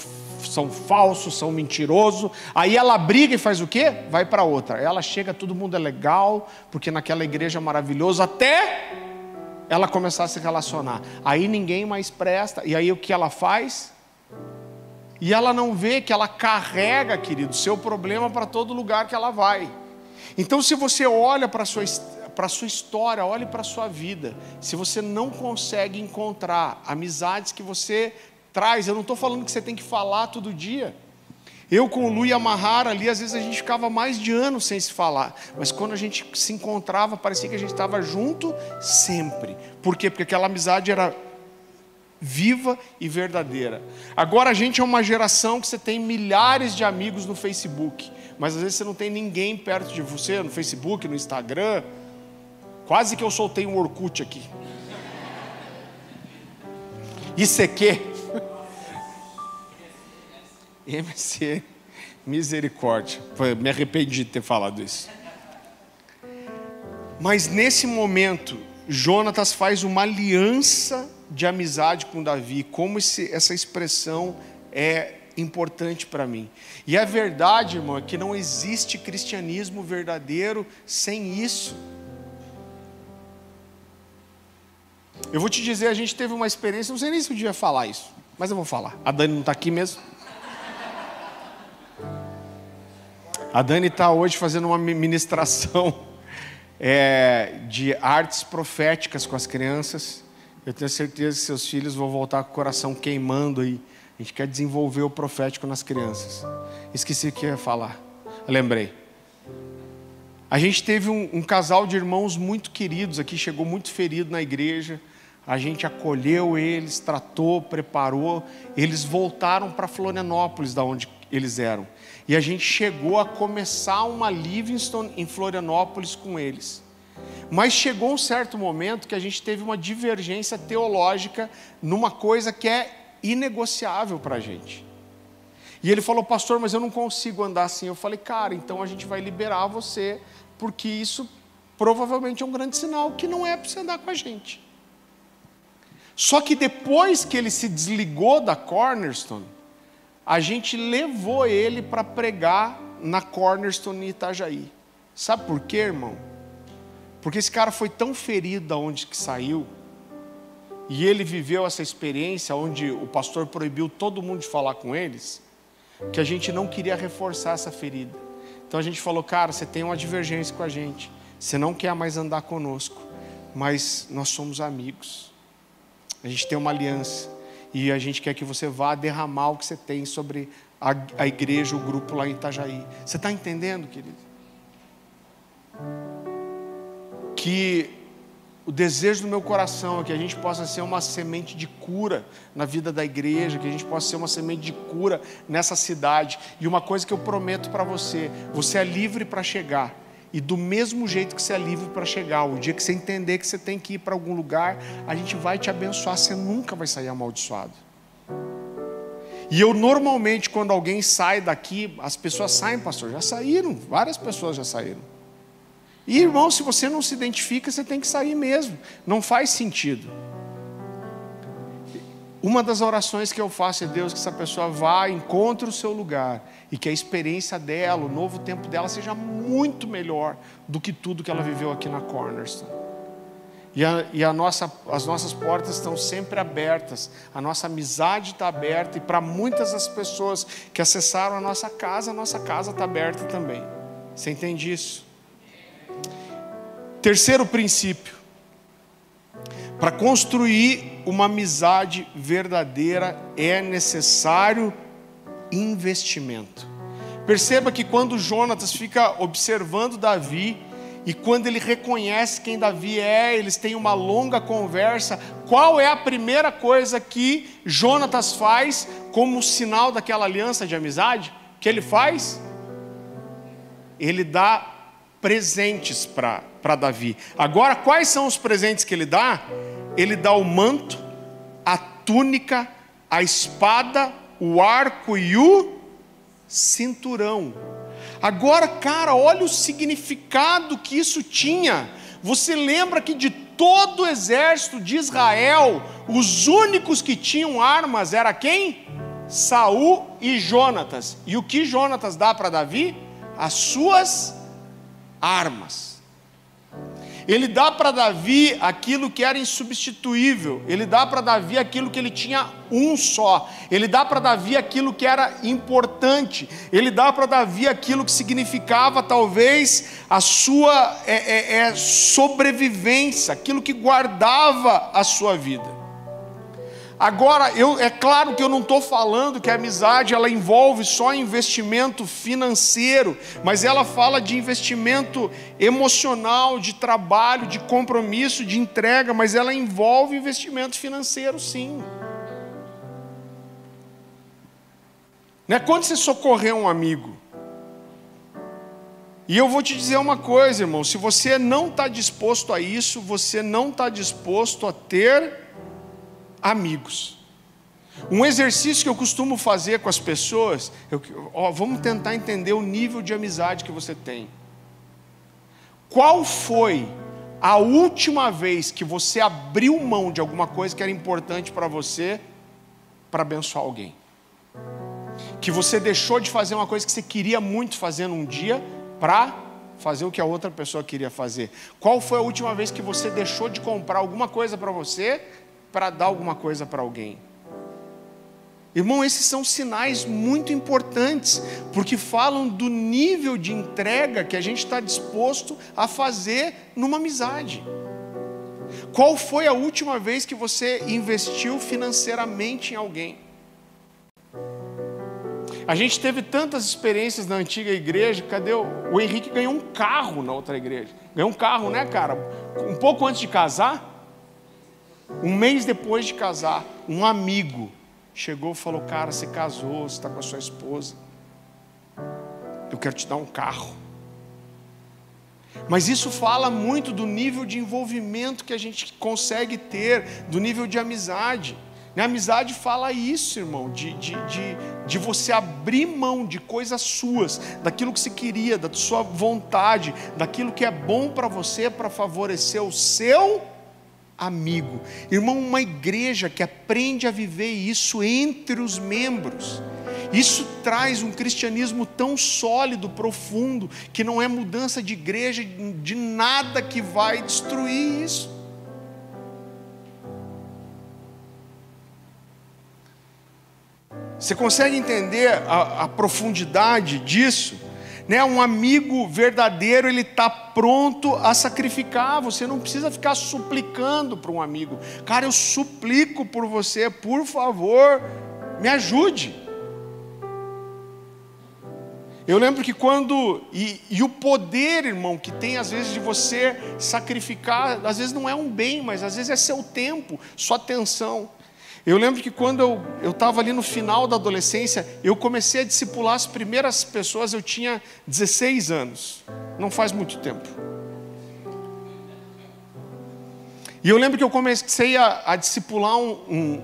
falsos, são mentirosos. Aí ela briga e faz o quê? Vai para outra. Ela chega, todo mundo é legal, porque naquela igreja é maravilhoso, até ela começar a se relacionar. Aí ninguém mais presta. E aí o que ela faz? E ela não vê que ela carrega, querido, seu problema para todo lugar que ela vai. Então, se você olha para a sua história, olhe para a sua vida, se você não consegue encontrar amizades que você traz, eu não estou falando que você tem que falar todo dia. Eu com o Lu e a Mahara ali, às vezes a gente ficava mais de anos sem se falar, mas quando a gente se encontrava, parecia que a gente estava junto sempre. Por quê? Porque aquela amizade era viva e verdadeira. Agora a gente é uma geração que você tem milhares de amigos no Facebook, mas às vezes você não tem ninguém perto de você, no Facebook, no Instagram. Quase que eu soltei um Orkut aqui. ICQ. MSN. Misericórdia. Me arrependi de ter falado isso. Mas nesse momento, Jonatas faz uma aliança de amizade com Davi. Como essa expressão é importante para mim. E a verdade, irmão, é que não existe cristianismo verdadeiro sem isso. Eu vou te dizer, a gente teve uma experiência, não sei nem se eu devia falar isso, mas eu vou falar. A Dani não está aqui mesmo? A Dani está hoje fazendo uma ministração de artes proféticas com as crianças. Eu tenho certeza que seus filhos vão voltar com o coração queimando aí. A gente quer desenvolver o profético nas crianças. Esqueci o que eu ia falar. Lembrei. A gente teve um casal de irmãos muito queridos aqui, chegou muito ferido na igreja. A gente acolheu eles, tratou, preparou. Eles voltaram para Florianópolis, da onde eles eram. E a gente chegou a começar uma Livingston em Florianópolis com eles. Mas chegou um certo momento que a gente teve uma divergência teológica numa coisa que é inegociável para a gente. E ele falou: pastor, mas eu não consigo andar assim. Eu falei: cara, então a gente vai liberar você, porque isso provavelmente é um grande sinal que não é para você andar com a gente. Só que depois que ele se desligou da Cornerstone, a gente levou ele para pregar na Cornerstone em Itajaí. Sabe por quê, irmão? Porque esse cara foi tão ferido da onde que saiu, e ele viveu essa experiência onde o pastor proibiu todo mundo de falar com eles, que a gente não queria reforçar essa ferida. Então a gente falou: cara, você tem uma divergência com a gente, você não quer mais andar conosco, mas nós somos amigos, a gente tem uma aliança, e a gente quer que você vá derramar o que você tem sobre a igreja, o grupo lá em Itajaí. Você está entendendo, querido? Que o desejo do meu coração é que a gente possa ser uma semente de cura na vida da igreja, que a gente possa ser uma semente de cura nessa cidade. E uma coisa que eu prometo para você: você é livre para chegar, e do mesmo jeito que você é livre para chegar, o dia que você entender que você tem que ir para algum lugar, a gente vai te abençoar, você nunca vai sair amaldiçoado. E eu normalmente, quando alguém sai daqui, as pessoas saem, pastor, já saíram, várias pessoas já saíram. E irmão, se você não se identifica, você tem que sair mesmo, não faz sentido. Uma das orações que eu faço é: Deus, que essa pessoa vá, encontre o seu lugar, e que a experiência dela, o novo tempo dela seja muito melhor do que tudo que ela viveu aqui na Cornerstone. As nossas portas estão sempre abertas, a nossa amizade está aberta, e para muitas das pessoas que acessaram a nossa casa está aberta também. Você entende isso? Terceiro princípio: para construir uma amizade verdadeira é necessário investimento. Perceba que quando Jonatas fica observando Davi, e quando ele reconhece quem Davi é, eles têm uma longa conversa. Qual é a primeira coisa que Jonatas faz como sinal daquela aliança de amizade? O que ele faz? Ele dá presentes para Davi. Agora, quais são os presentes que ele dá? Ele dá o manto, a túnica, a espada, o arco e o cinturão. Agora, cara, olha o significado que isso tinha. Você lembra que de todo o exército de Israel, os únicos que tinham armas era quem? Saul e Jonatas. E o que Jonatas dá para Davi? As suas armas. Ele dá para Davi aquilo que era insubstituível. Ele dá para Davi aquilo que ele tinha um só. Ele dá para Davi aquilo que era importante. Ele dá para Davi aquilo que significava talvez a sua sobrevivência, aquilo que guardava a sua vida. Agora, é claro que eu não estou falando que a amizade ela envolve só investimento financeiro, mas ela fala de investimento emocional, de trabalho, de compromisso, de entrega, mas ela envolve investimento financeiro, sim. Não é quando você socorrer um amigo. E eu vou te dizer uma coisa, irmão, se você não está disposto a isso, você não está disposto a ter amigos. Um exercício que eu costumo fazer com as pessoas, vamos tentar entender o nível de amizade que você tem. Qual foi a última vez que você abriu mão de alguma coisa que era importante para você, para abençoar alguém? Que você deixou de fazer uma coisa que você queria muito fazer num dia, para fazer o que a outra pessoa queria fazer? Qual foi a última vez que você deixou de comprar alguma coisa para você, para dar alguma coisa para alguém? Irmão, esses são sinais muito importantes, porque falam do nível de entrega que a gente está disposto a fazer numa amizade. Qual foi a última vez que você investiu financeiramente em alguém? A gente teve tantas experiências na antiga igreja. Cadê o Henrique ganhou um carro na outra igreja? Ganhou um carro, né, cara? Um pouco antes de casar. Um mês depois de casar, um amigo chegou e falou: cara, você casou, você está com a sua esposa, eu quero te dar um carro. Mas isso fala muito do nível de envolvimento que a gente consegue ter, do nível de amizade. A amizade fala isso, irmão, de você abrir mão de coisas suas, daquilo que você queria, da sua vontade, daquilo que é bom para você, para favorecer o seu amigo. Irmão, uma igreja que aprende a viver isso entre os membros, isso traz um cristianismo tão sólido, profundo, que não é mudança de igreja, de nada que vai destruir isso. Você consegue entender a profundidade disso? Né? Um amigo verdadeiro, ele está pronto a sacrificar. Você não precisa ficar suplicando para um amigo: cara, eu suplico por você, por favor, me ajude. Eu lembro que quando, e o poder, irmão, que tem às vezes de você sacrificar, às vezes não é um bem, mas às vezes é seu tempo, sua atenção. Eu lembro que quando eu estava ali no final da adolescência, eu comecei a discipular as primeiras pessoas, eu tinha 16 anos, não faz muito tempo. E eu lembro que eu comecei a discipular um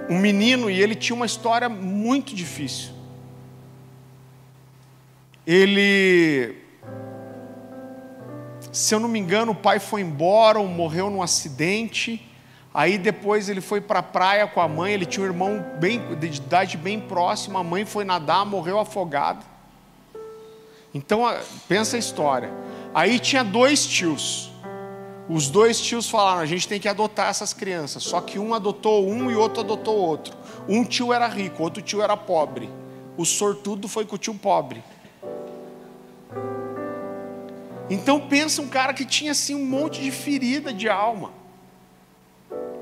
menino, e ele tinha uma história muito difícil. Ele, se eu não me engano, o pai foi embora ou morreu num acidente. Aí depois ele foi para a praia com a mãe. Ele tinha um irmão de idade bem próxima. A mãe foi nadar, morreu afogada. Então pensa a história. Aí tinha 2 tios. Os 2 tios falaram: a gente tem que adotar essas crianças. Só que um adotou um e o outro adotou o outro. Um tio era rico, outro tio era pobre. O sortudo foi com o tio pobre. Então pensa um cara que tinha assim um monte de ferida de alma.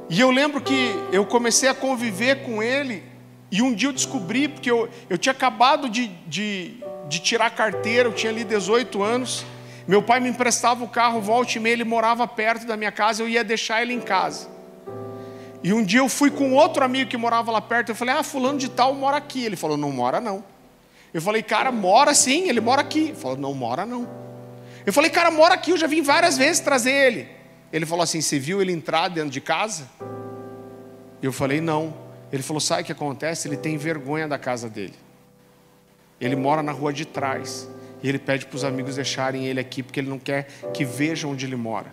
E eu lembro que eu comecei a conviver com ele, e um dia eu descobri, porque eu tinha acabado de tirar a carteira, eu tinha ali 18 anos, meu pai me emprestava o carro, volta e meia, ele morava perto da minha casa, eu ia deixar ele em casa. E um dia eu fui com outro amigo que morava lá perto, eu falei, fulano de tal mora aqui. Ele falou, não mora não. Eu falei, cara, mora sim, ele mora aqui. Ele falou, não mora não. Eu falei, cara, mora aqui, eu já vim várias vezes trazer ele. Ele falou assim, você viu ele entrar dentro de casa? Eu falei, não. Ele falou, sabe o que acontece? Ele tem vergonha da casa dele. Ele mora na rua de trás. E ele pede para os amigos deixarem ele aqui, porque ele não quer que vejam onde ele mora.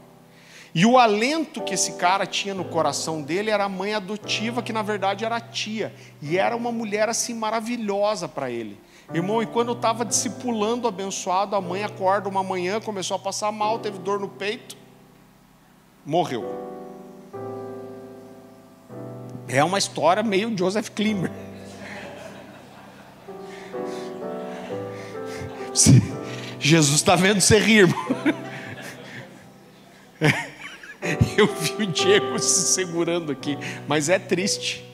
E o alento que esse cara tinha no coração dele era a mãe adotiva, que na verdade era a tia. E era uma mulher assim maravilhosa para ele. Irmão, e quando eu estava discipulando abençoado, a mãe acorda uma manhã, começou a passar mal, teve dor no peito, morreu. É uma história meio Joseph Klimber. Jesus está vendo você rir, irmão. Eu vi o Diego se segurando aqui, mas é triste.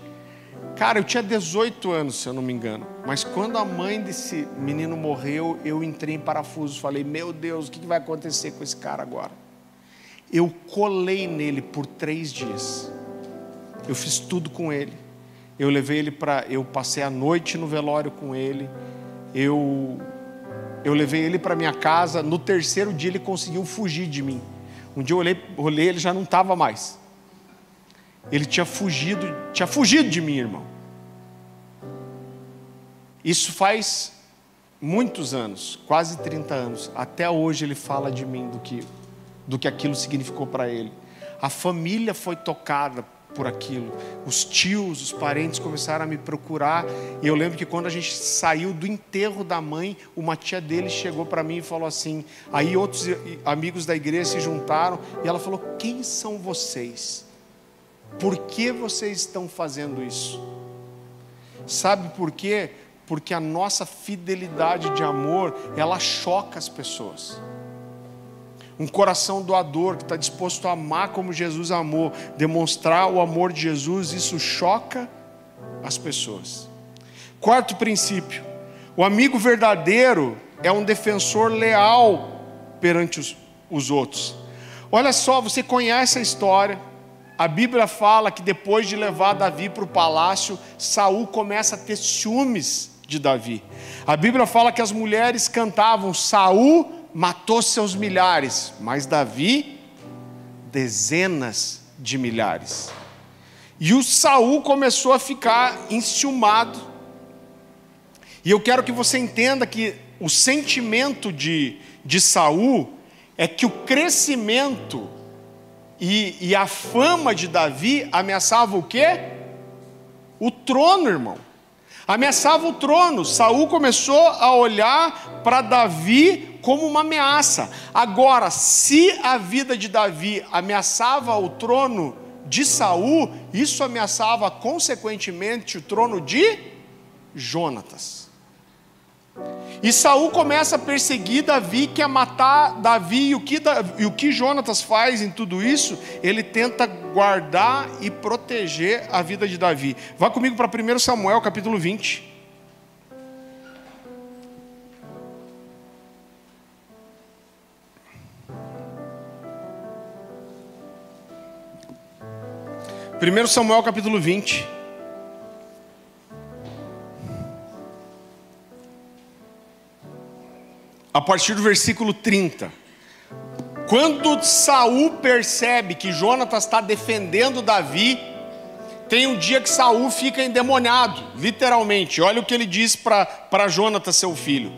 Cara, eu tinha 18 anos, se eu não me engano. Mas quando a mãe desse menino morreu, eu entrei em parafuso. Falei, meu Deus, o que vai acontecer com esse cara agora? Eu colei nele por 3 dias. Eu fiz tudo com ele. Eu levei ele eu passei a noite no velório com ele. Eu levei ele para minha casa. No 3º dia ele conseguiu fugir de mim. Um dia eu olhei, ele já não estava mais. Ele tinha fugido de mim, irmão. Isso faz muitos anos, quase 30 anos. Até hoje ele fala de mim, do que aquilo significou para ele. A família foi tocada por aquilo. Os tios, os parentes começaram a me procurar. E eu lembro que quando a gente saiu do enterro da mãe, uma tia dele chegou para mim e falou assim, aí outros amigos da igreja se juntaram, e ela falou, quem são vocês? Por que vocês estão fazendo isso? Sabe por quê? Porque a nossa fidelidade de amor, ela choca as pessoas. Um coração doador que está disposto a amar como Jesus amou, demonstrar o amor de Jesus, isso choca as pessoas. 4º princípio, o amigo verdadeiro é um defensor leal perante os outros. Olha só, você conhece a história. A Bíblia fala que depois de levar Davi para o palácio, Saul começa a ter ciúmes de Davi. A Bíblia fala que as mulheres cantavam, Saul matou seus milhares, mas Davi, dezenas de milhares. E o Saul começou a ficar enciumado. E eu quero que você entenda que o sentimento de Saul é que o crescimento e a fama de Davi ameaçava o quê? O trono, irmão. Ameaçava o trono. Saul começou a olhar para Davi como uma ameaça. Agora, se a vida de Davi ameaçava o trono de Saul, isso ameaçava consequentemente o trono de Jonatas. E Saul começa a perseguir Davi, quer matar Davi, e o que Jonatas faz em tudo isso? Ele tenta guardar e proteger a vida de Davi. Vá comigo para 1 Samuel capítulo 20. Primeiro Samuel capítulo 20. A partir do versículo 30. Quando Saul percebe que Jonatas está defendendo Davi, tem um dia que Saul fica endemoniado, literalmente. Olha o que ele diz para Jonatas, seu filho.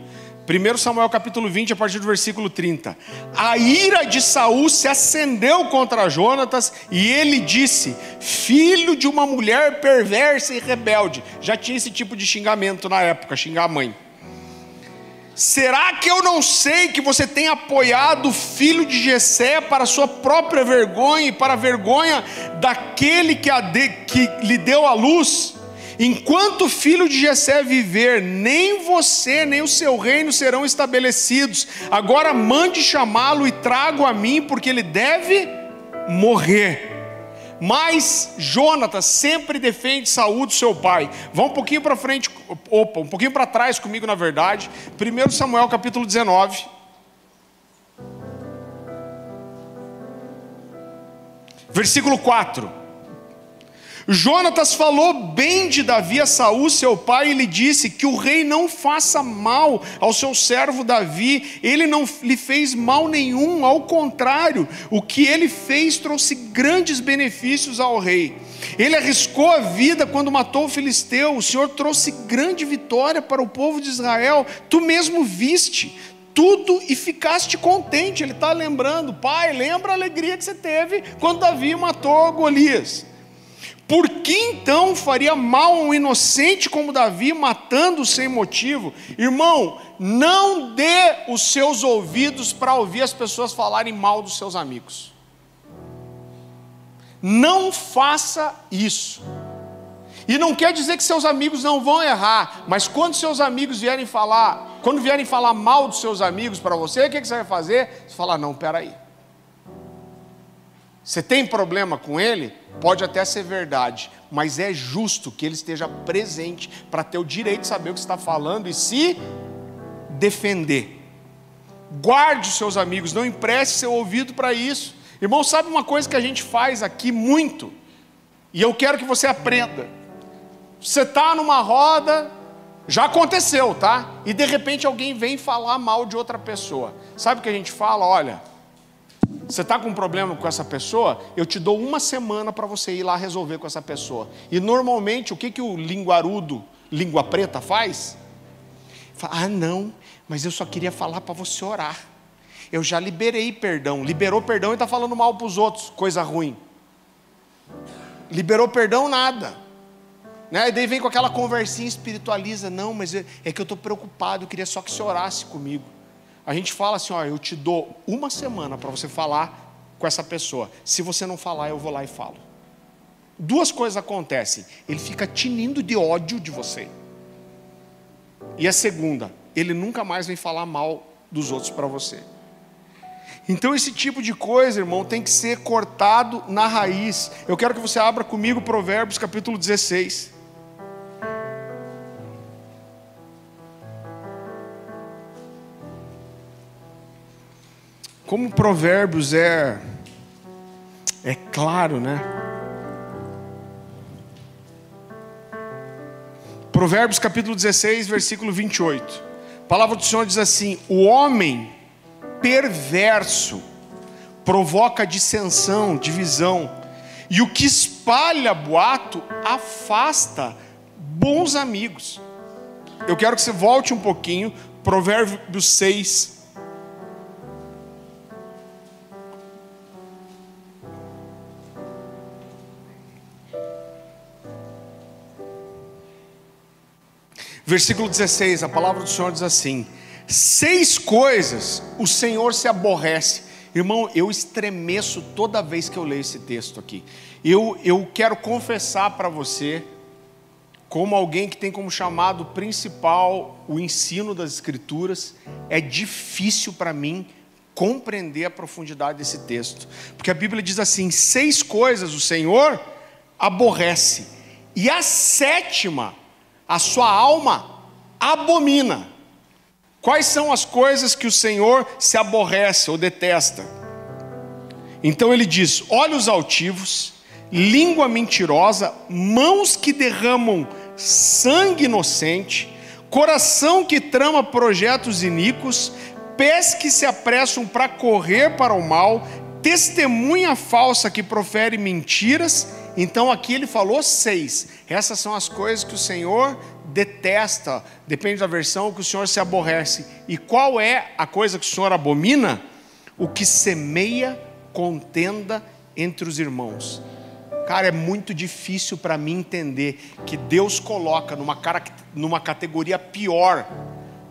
1 Samuel capítulo 20, a partir do versículo 30. A ira de Saul se acendeu contra Jonatas, e ele disse, filho de uma mulher perversa e rebelde. Já tinha esse tipo de xingamento na época, xingar a mãe. Será que eu não sei que você tem apoiado o filho de Jessé para a sua própria vergonha e para a vergonha daquele que lhe deu a luz? enquanto o filho de Jessé viver, nem você, nem o seu reino serão estabelecidos. Agora mande chamá-lo e traga-o a mim, porque ele deve morrer. Mas Jonatas sempre defende Saul do seu pai. Vá um pouquinho para frente, um pouquinho para trás comigo, na verdade. 1 Samuel capítulo 19. Versículo 4. Jonatas falou bem de Davi a Saul, seu pai, e lhe disse que o rei não faça mal ao seu servo Davi. Ele não lhe fez mal nenhum, ao contrário, o que ele fez trouxe grandes benefícios ao rei. Ele arriscou a vida quando matou o filisteu. O Senhor trouxe grande vitória para o povo de Israel. Tu mesmo viste tudo e ficaste contente. Ele está lembrando: pai, lembra a alegria que você teve quando Davi matou Golias. Por que então faria mal a um inocente como Davi, matando sem motivo? Irmão, não dê os seus ouvidos para ouvir as pessoas falarem mal dos seus amigos. Não faça isso. E não quer dizer que seus amigos não vão errar, mas quando seus amigos vierem falar mal dos seus amigos para você, o que você vai fazer? Você fala: não, peraí. Você tem problema com ele? Pode até ser verdade, mas é justo que ele esteja presente para ter o direito de saber o que está falando e se defender. Guarde os seus amigos, não empreste seu ouvido para isso. Irmão, sabe uma coisa que a gente faz aqui muito? E eu quero que você aprenda. Você está numa roda, já aconteceu, tá? E de repente alguém vem falar mal de outra pessoa. Sabe o que a gente fala? Olha, você está com um problema com essa pessoa? Eu te dou uma semana para você ir lá resolver com essa pessoa. E normalmente, o que o linguarudo, língua preta faz? Fala: ah, não, mas eu só queria falar para você orar. Eu já liberei perdão. Liberou perdão e está falando mal para os outros, coisa ruim. Liberou perdão, nada. Né? E daí vem com aquela conversinha espiritualiza: não, mas é que eu estou preocupado, eu queria só que você orasse comigo. A gente fala assim: ó, eu te dou uma semana para você falar com essa pessoa. Se você não falar, eu vou lá e falo. Duas coisas acontecem: ele fica tinindo de ódio de você. E a segunda, ele nunca mais vem falar mal dos outros para você. Então esse tipo de coisa, irmão, tem que ser cortado na raiz. Eu quero que você abra comigo Provérbios capítulo 16. Como Provérbios é claro, né? Provérbios capítulo 16, versículo 28. A palavra do Senhor diz assim: o homem perverso provoca dissensão, divisão, e o que espalha boato afasta bons amigos. Eu quero que você volte um pouquinho, Provérbios 6. Versículo 16, a palavra do Senhor diz assim: 6 coisas o Senhor se aborrece. Irmão, eu estremeço toda vez que eu leio esse texto aqui. Eu quero confessar para você, como alguém que tem como chamado principal o ensino das Escrituras, é difícil para mim compreender a profundidade desse texto. Porque a Bíblia diz assim: 6 coisas o Senhor aborrece, e a 7ª a sua alma abomina. Quais são as coisas que o Senhor se aborrece ou detesta? Então ele diz: olhos altivos, língua mentirosa, mãos que derramam sangue inocente, coração que trama projetos iníquos, pés que se apressam para correr para o mal, testemunha falsa que profere mentiras. Então aqui ele falou 6. Essas são as coisas que o Senhor detesta, depende da versão, que o Senhor se aborrece. E qual é a coisa que o Senhor abomina? O que semeia contenda entre os irmãos. Cara, é muito difícil para mim entender que Deus coloca numa categoria pior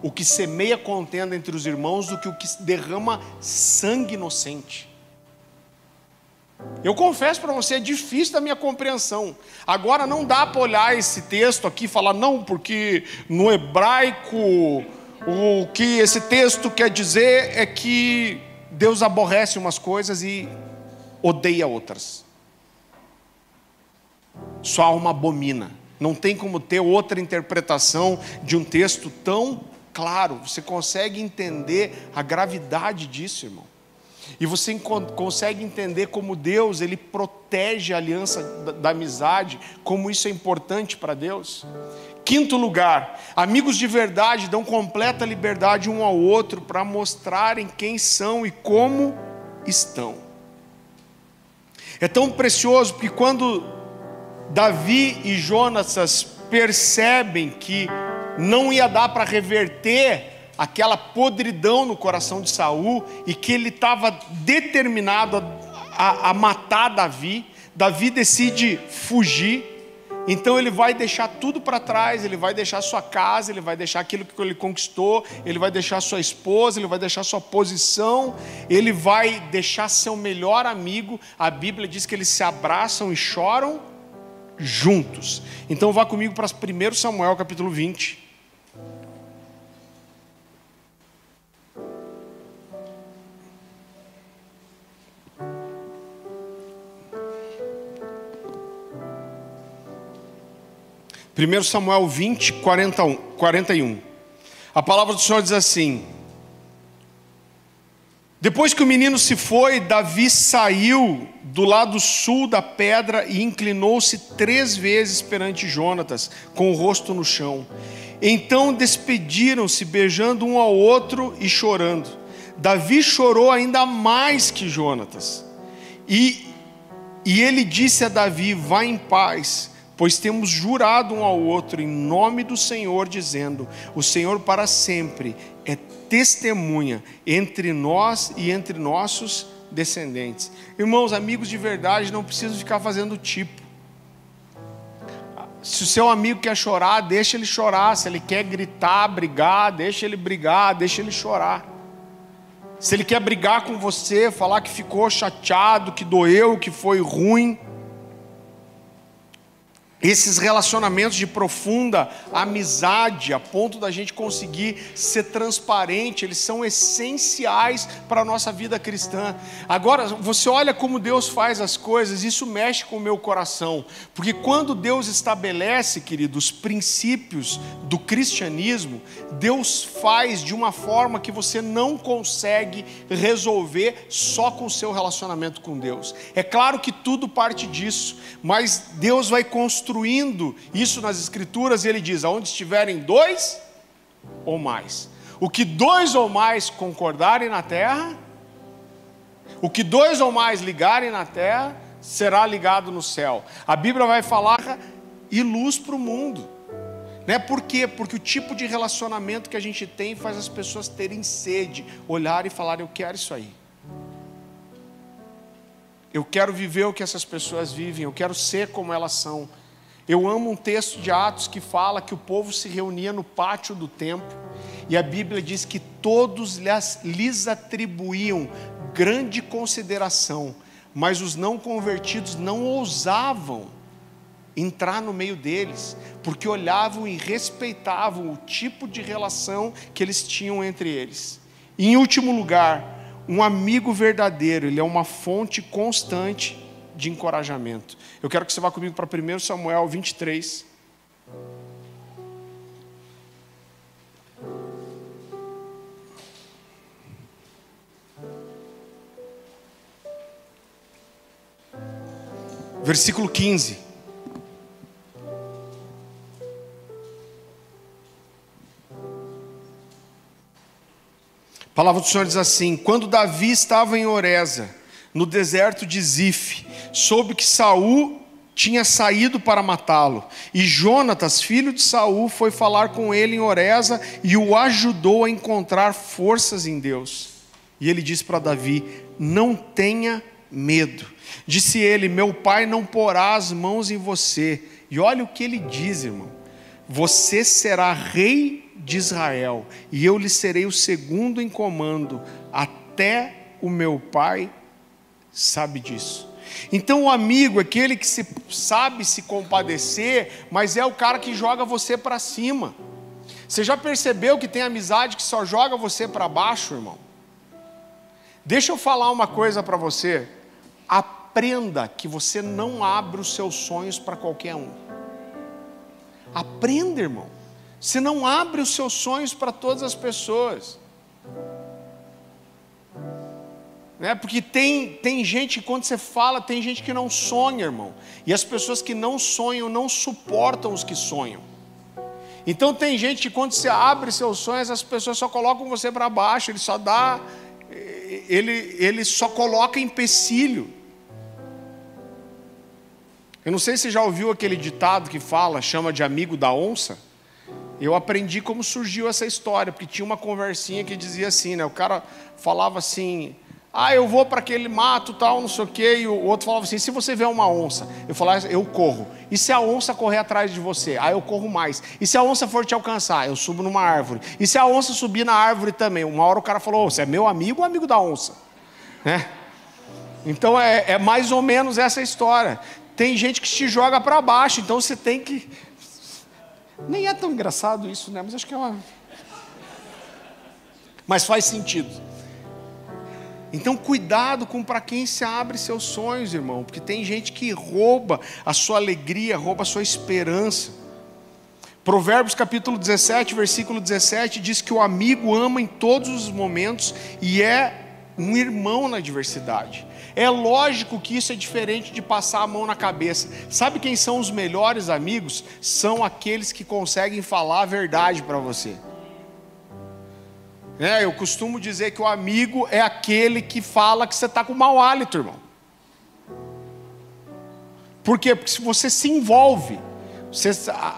o que semeia contenda entre os irmãos do que o que derrama sangue inocente. Eu confesso para você, é difícil da minha compreensão. Agora não dá para olhar esse texto aqui e falar, não, porque no hebraico o que esse texto quer dizer é que Deus aborrece umas coisas e odeia outras. Sua alma abomina. Não tem como ter outra interpretação de um texto tão claro. Você consegue entender a gravidade disso, irmão. E você consegue entender como Deus, Ele protege a aliança da amizade, como isso é importante para Deus. Quinto lugar, amigos de verdade dão completa liberdade um ao outro para mostrarem quem são e como estão. É tão precioso porque quando Davi e Jonatas percebem que não ia dar para reverter aquela podridão no coração de Saul, e que ele estava determinado a matar Davi, Davi decide fugir. Então ele vai deixar tudo para trás, ele vai deixar sua casa, ele vai deixar aquilo que ele conquistou, ele vai deixar sua esposa, ele vai deixar sua posição, ele vai deixar seu melhor amigo. A Bíblia diz que eles se abraçam e choram juntos. Então vá comigo para 1 Samuel capítulo 20. 1 Samuel 20, 41. A palavra do Senhor diz assim: depois que o menino se foi, Davi saiu do lado sul da pedra e inclinou-se 3 vezes perante Jonatas, com o rosto no chão. Então despediram-se, beijando um ao outro e chorando. Davi chorou ainda mais que Jonatas. E ele disse a Davi: vá em paz, pois temos jurado um ao outro em nome do Senhor, dizendo: o Senhor para sempre é testemunha entre nós e entre nossos descendentes. Irmãos, amigos de verdade não precisam ficar fazendo tipo. Se o seu amigo quer chorar, deixa ele chorar. Se ele quer gritar, brigar, deixa ele brigar, deixa ele chorar. Se ele quer brigar com você, falar que ficou chateado, que doeu, que foi ruim, esses relacionamentos de profunda amizade, a ponto da gente conseguir ser transparente, eles são essenciais para a nossa vida cristã. Agora, você olha como Deus faz as coisas, isso mexe com o meu coração, porque quando Deus estabelece, querido, os princípios do cristianismo, Deus faz de uma forma que você não consegue resolver só com o seu relacionamento com Deus. É claro que tudo parte disso, mas Deus vai construindo isso nas escrituras, e ele diz: aonde estiverem 2 ou mais, o que 2 ou mais concordarem na terra, o que 2 ou mais ligarem na terra, será ligado no céu. A Bíblia vai falar e luz para o mundo, né? Por quê? Porque o tipo de relacionamento que a gente tem faz as pessoas terem sede, olhar e falar: eu quero isso aí. Eu quero viver o que essas pessoas vivem, eu quero ser como elas são. Eu amo um texto de Atos que fala que o povo se reunia no pátio do templo, e a Bíblia diz que todos lhes atribuíam grande consideração, mas os não convertidos não ousavam entrar no meio deles, porque olhavam e respeitavam o tipo de relação que eles tinham entre eles. E, em último lugar, um amigo verdadeiro, ele é uma fonte constante de encorajamento. Eu quero que você vá comigo para 1 Samuel 23. Versículo 15. A palavra do Senhor diz assim: quando Davi estava em Oreza, no deserto de Zif, soube que Saul tinha saído para matá-lo, e Jonatas, filho de Saul, foi falar com ele em Oreza e o ajudou a encontrar forças em Deus. E ele disse para Davi: não tenha medo. Disse ele: meu pai não porá as mãos em você. E olha o que ele diz, irmão: você será rei de Israel, e eu lhe serei o segundo em comando. Até o meu pai sabe disso. Então o amigo é aquele que sabe se compadecer, mas é o cara que joga você para cima. Você já percebeu que tem amizade que só joga você para baixo, irmão? Deixa eu falar uma coisa para você. Aprenda que você não abre os seus sonhos para qualquer um. Aprenda, irmão. Você não abre os seus sonhos para todas as pessoas. Porque tem gente, quando você fala, tem gente que não sonha, irmão. E as pessoas que não sonham não suportam os que sonham. Então tem gente que quando você abre seus sonhos, as pessoas só colocam você para baixo. Ele só coloca empecilho. Eu não sei se você já ouviu aquele ditado que chama de amigo da onça. Eu aprendi como surgiu essa história, porque tinha uma conversinha que dizia assim, né? O cara falava assim: eu vou para aquele mato, tal, não sei o quê. E o outro falava assim: se você vê uma onça, eu falava: eu corro. E se a onça correr atrás de você? Eu corro mais. E se a onça for te alcançar? Eu subo numa árvore. E se a onça subir na árvore também? Uma hora o cara falou: você é meu amigo ou amigo da onça? Então é mais ou menos essa história. Tem gente que te joga para baixo, então você tem que... Nem é tão engraçado isso, né? Mas acho que Mas faz sentido. Então cuidado com para quem se abre seus sonhos, irmão, porque tem gente que rouba a sua alegria, rouba a sua esperança. Provérbios capítulo 17, versículo 17 diz que o amigo ama em todos os momentos e é um irmão na adversidade. É lógico que isso é diferente de passar a mão na cabeça. Sabe quem são os melhores amigos? São aqueles que conseguem falar a verdade para você. Eu costumo dizer que o amigo é aquele que fala que você está com mau hálito, irmão. Por quê? Porque se você se envolve, você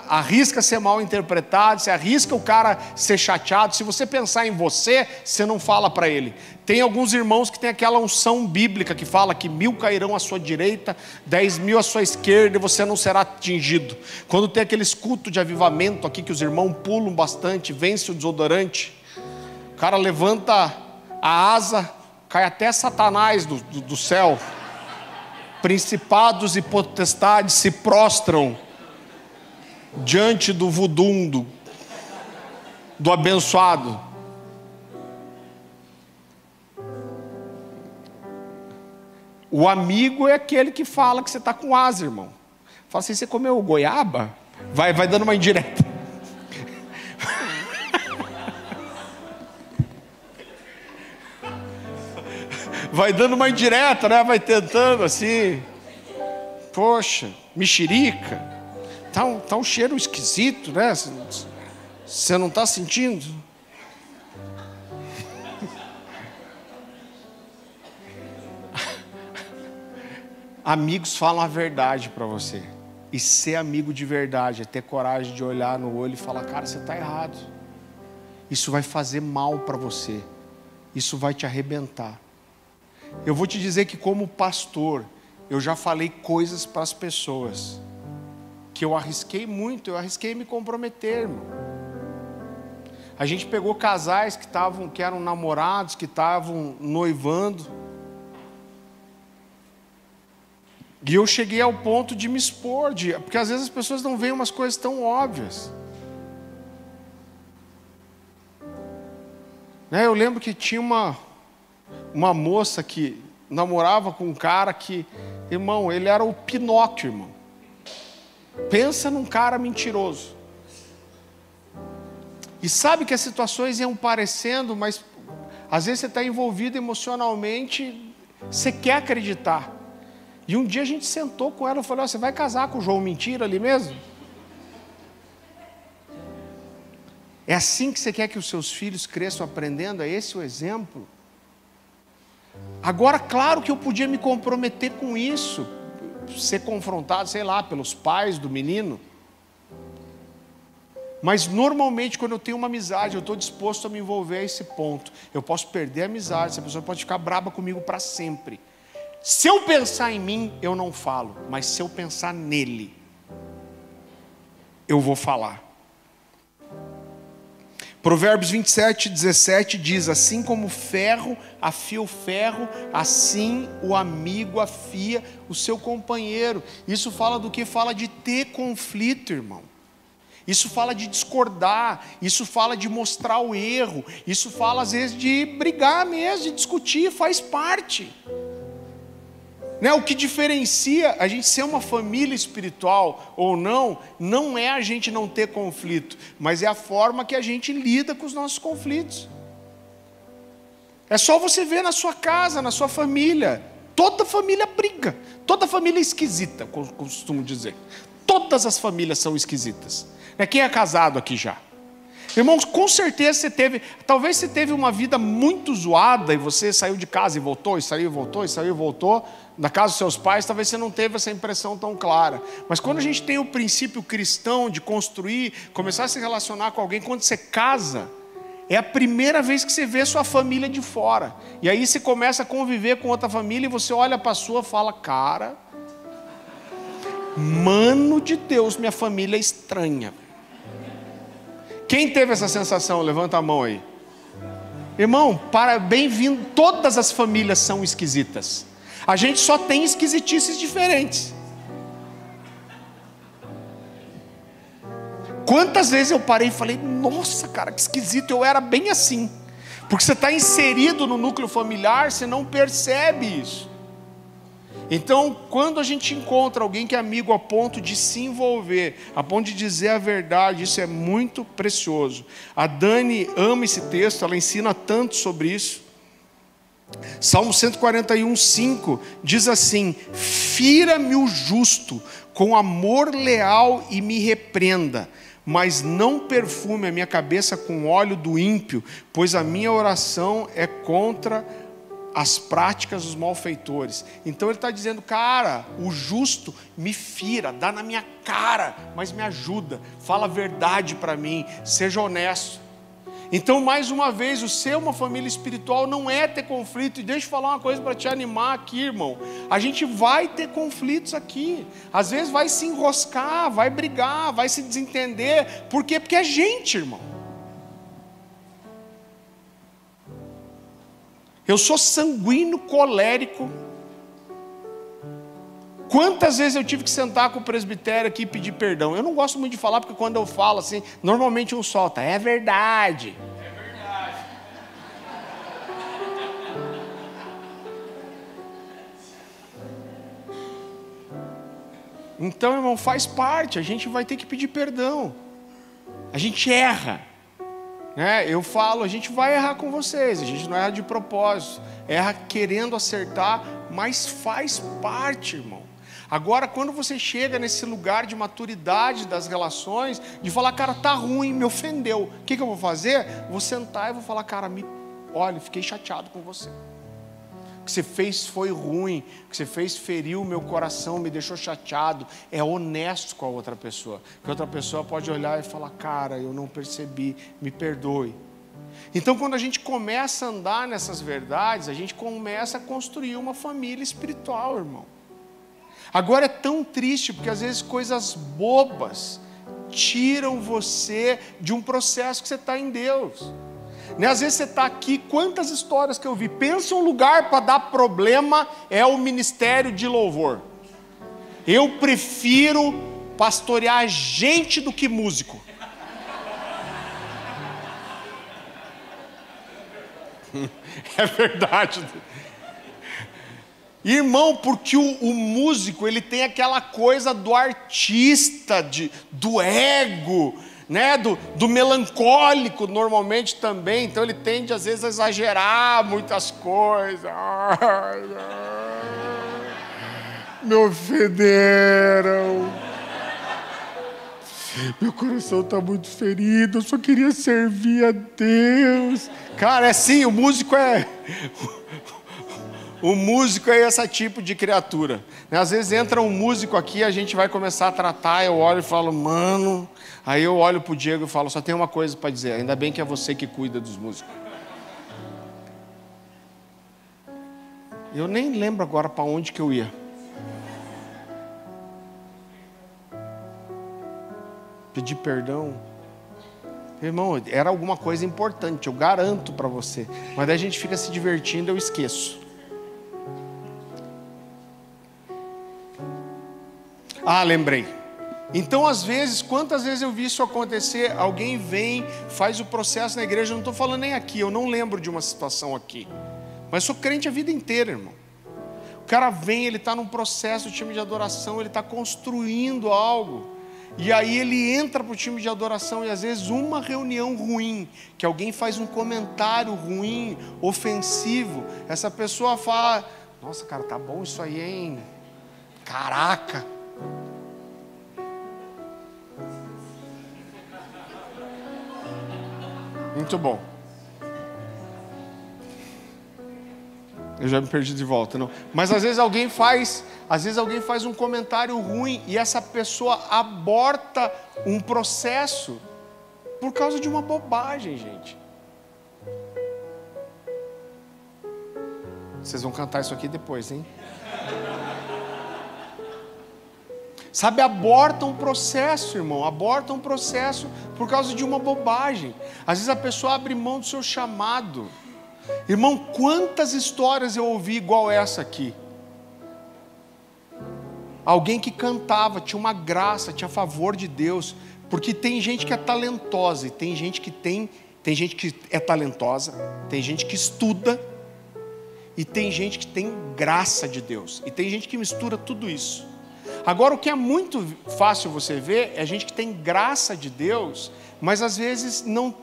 arrisca ser mal interpretado, você arrisca o cara ser chateado. Se você pensar em você, você não fala para ele. Tem alguns irmãos que tem aquela unção bíblica que fala que 1000 cairão à sua direita, 10.000 à sua esquerda e você não será atingido. Quando tem aqueles cultos de avivamento aqui que os irmãos pulam bastante, vence o desodorante, o cara levanta a asa, cai até Satanás do céu. Principados e potestades se prostram diante do vudum do abençoado. O amigo é aquele que fala que você está com asa, irmão. Fala assim: você comeu goiaba? Vai dando uma indireta. Vai dando uma indireta, né? Vai tentando assim. Poxa, mexerica. Tá um cheiro esquisito, né? Você não está sentindo? Amigos falam a verdade para você. E ser amigo de verdade é ter coragem de olhar no olho e falar: cara, você está errado. Isso vai fazer mal para você. Isso vai te arrebentar. Eu vou te dizer que como pastor, eu já falei coisas para as pessoas que eu arrisquei muito, eu arrisquei me comprometer, irmão. A gente pegou casais que eram namorados, que estavam noivando. E eu cheguei ao ponto de me expor, porque às vezes as pessoas não veem umas coisas tão óbvias. Eu lembro que tinha uma moça que namorava com um cara que, irmão, ele era o Pinóquio, irmão. Pensa num cara mentiroso. E sabe que as situações iam parecendo, mas às vezes você está envolvido emocionalmente, você quer acreditar. E um dia a gente sentou com ela e falou: você vai casar com o João Mentira ali mesmo? É assim que você quer que os seus filhos cresçam aprendendo? É esse o exemplo? Agora, claro que eu podia me comprometer com isso, ser confrontado, sei lá, pelos pais do menino. Mas normalmente quando eu tenho uma amizade, eu estou disposto a me envolver a esse ponto. Eu posso perder a amizade, essa pessoa pode ficar braba comigo para sempre. Se eu pensar em mim, eu não falo. Mas se eu pensar nele, eu vou falar. Provérbios 27:17 diz: assim como o ferro afia o ferro, assim o amigo afia o seu companheiro. Isso fala do que? Fala de ter conflito, irmão. Isso fala de discordar, isso fala de mostrar o erro, isso fala às vezes de brigar mesmo, de discutir, faz parte. Né? O que diferencia a gente ser uma família espiritual ou não, não é a gente não ter conflito, mas é a forma que a gente lida com os nossos conflitos. É só você ver na sua casa, na sua família. Toda família briga, toda família é esquisita, costumo dizer. Todas as famílias são esquisitas. Quem é casado aqui já? Irmãos, com certeza talvez você teve uma vida muito zoada e você saiu de casa e voltou, e saiu e voltou, e saiu e voltou. Na casa dos seus pais, talvez você não teve essa impressão tão clara. Mas quando a gente tem o princípio cristão de construir, começar a se relacionar com alguém, quando você casa, é a primeira vez que você vê sua família de fora. E aí você começa a conviver com outra família e você olha para a sua e fala: cara, mano de Deus, minha família é estranha. Quem teve essa sensação? Levanta a mão aí. Irmão, bem-vindo. Todas as famílias são esquisitas. A gente só tem esquisitices diferentes. Quantas vezes eu parei e falei: nossa, cara, que esquisito, eu era bem assim. Porque você está inserido no núcleo familiar, você não percebe isso. Então, quando a gente encontra alguém que é amigo a ponto de se envolver, a ponto de dizer a verdade, isso é muito precioso. A Dani ama esse texto, ela ensina tanto sobre isso. Salmo 141:5 diz assim: fira-me o justo com amor leal e me repreenda, mas não perfume a minha cabeça com óleo do ímpio, pois a minha oração é contra as práticas dos malfeitores. Então ele está dizendo: cara, o justo me fira, dá na minha cara, mas me ajuda, fala a verdade para mim, seja honesto. Então, mais uma vez, o ser uma família espiritual não é ter conflito. E deixa eu falar uma coisa para te animar aqui, irmão. A gente vai ter conflitos aqui. Às vezes vai se enroscar, vai brigar, vai se desentender. Por quê? Porque é gente, irmão. Eu sou sanguíneo, colérico. Quantas vezes eu tive que sentar com o presbitério aqui e pedir perdão? Eu não gosto muito de falar, porque quando eu falo assim, normalmente um solta: é verdade. É verdade. Então, irmão, faz parte, a gente vai ter que pedir perdão. A gente erra. Eu falo, a gente vai errar com vocês, a gente não erra de propósito, erra querendo acertar, mas faz parte, irmão. Agora, quando você chega nesse lugar de maturidade das relações, de falar: cara, tá ruim, me ofendeu, o que eu vou fazer? Vou sentar e vou falar: cara, olha, fiquei chateado com você. O que você fez foi ruim, o que você fez feriu o meu coração, me deixou chateado. É honesto com a outra pessoa, que a outra pessoa pode olhar e falar: cara, eu não percebi, me perdoe. Então, quando a gente começa a andar nessas verdades, a gente começa a construir uma família espiritual, irmão. Agora é tão triste, porque às vezes coisas bobas tiram você de um processo que você está em Deus. Às vezes você está aqui, quantas histórias que eu vi. Pensa um lugar para dar problema, é o ministério de louvor. Eu prefiro pastorear gente do que músico. É verdade. Irmão, porque o músico, ele tem aquela coisa do artista, do ego, do melancólico normalmente também. Então ele tende às vezes a exagerar muitas coisas. Me ofenderam, meu coração está muito ferido, eu só queria servir a Deus. Cara, é assim, o músico é esse tipo de criatura. Às vezes entra um músico aqui, a gente vai começar a tratar, eu olho e falo: mano. Aí eu olho para o Diego e falo: só tem uma coisa para dizer, ainda bem que é você que cuida dos músicos. Eu nem lembro agora para onde que eu ia. Pedir perdão. Irmão, era alguma coisa importante, eu garanto para você. Mas daí a gente fica se divertindo, eu esqueço. Ah, lembrei. Então, às vezes, quantas vezes eu vi isso acontecer? Alguém vem, faz o processo na igreja. Eu não estou falando nem aqui, eu não lembro de uma situação aqui. Mas sou crente a vida inteira, irmão. O cara vem, ele está num processo de time de adoração, ele está construindo algo. E aí ele entra para o time de adoração e às vezes uma reunião ruim, que alguém faz um comentário ruim, ofensivo, essa pessoa fala: nossa, cara, tá bom isso aí, hein? Caraca! Muito bom. Eu já me perdi de volta, não. Mas às vezes alguém faz um comentário ruim e essa pessoa aborta um processo por causa de uma bobagem, gente. Vocês vão cantar isso aqui depois, hein? Sabe, aborta um processo, irmão. Aborta um processo por causa de uma bobagem. Às vezes a pessoa abre mão do seu chamado. Irmão, quantas histórias eu ouvi igual essa aqui. Alguém que cantava, tinha uma graça, tinha favor de Deus. Porque tem gente que é talentosa e tem gente que é talentosa, tem gente que estuda e tem gente que tem graça de Deus. E tem gente que mistura tudo isso. Agora, o que é muito fácil você ver é gente que tem graça de Deus, mas às vezes não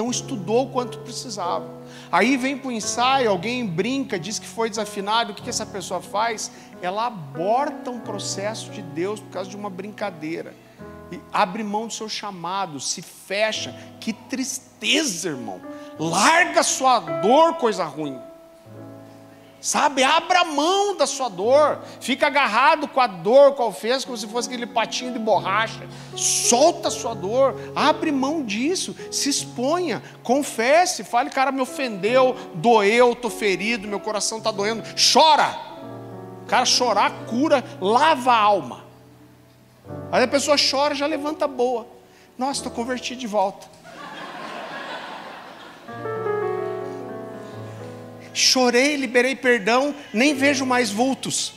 estudou o quanto precisava. Aí vem para o ensaio, alguém brinca, diz que foi desafinado. O que essa pessoa faz? Ela aborta um processo de Deus por causa de uma brincadeira. E abre mão do seu chamado, se fecha. Que tristeza, irmão. Larga a sua dor, coisa ruim. Sabe, abra mão da sua dor. Fica agarrado com a dor, com a ofensa, como se fosse aquele patinho de borracha. Solta a sua dor, abre mão disso. Se exponha, confesse. Fale: cara, me ofendeu, doeu, estou ferido, meu coração está doendo. Chora. Cara, chorar cura, lava a alma. Aí a pessoa chora, já levanta boa. Nossa, estou convertido de volta. Chorei, liberei perdão, nem vejo mais vultos.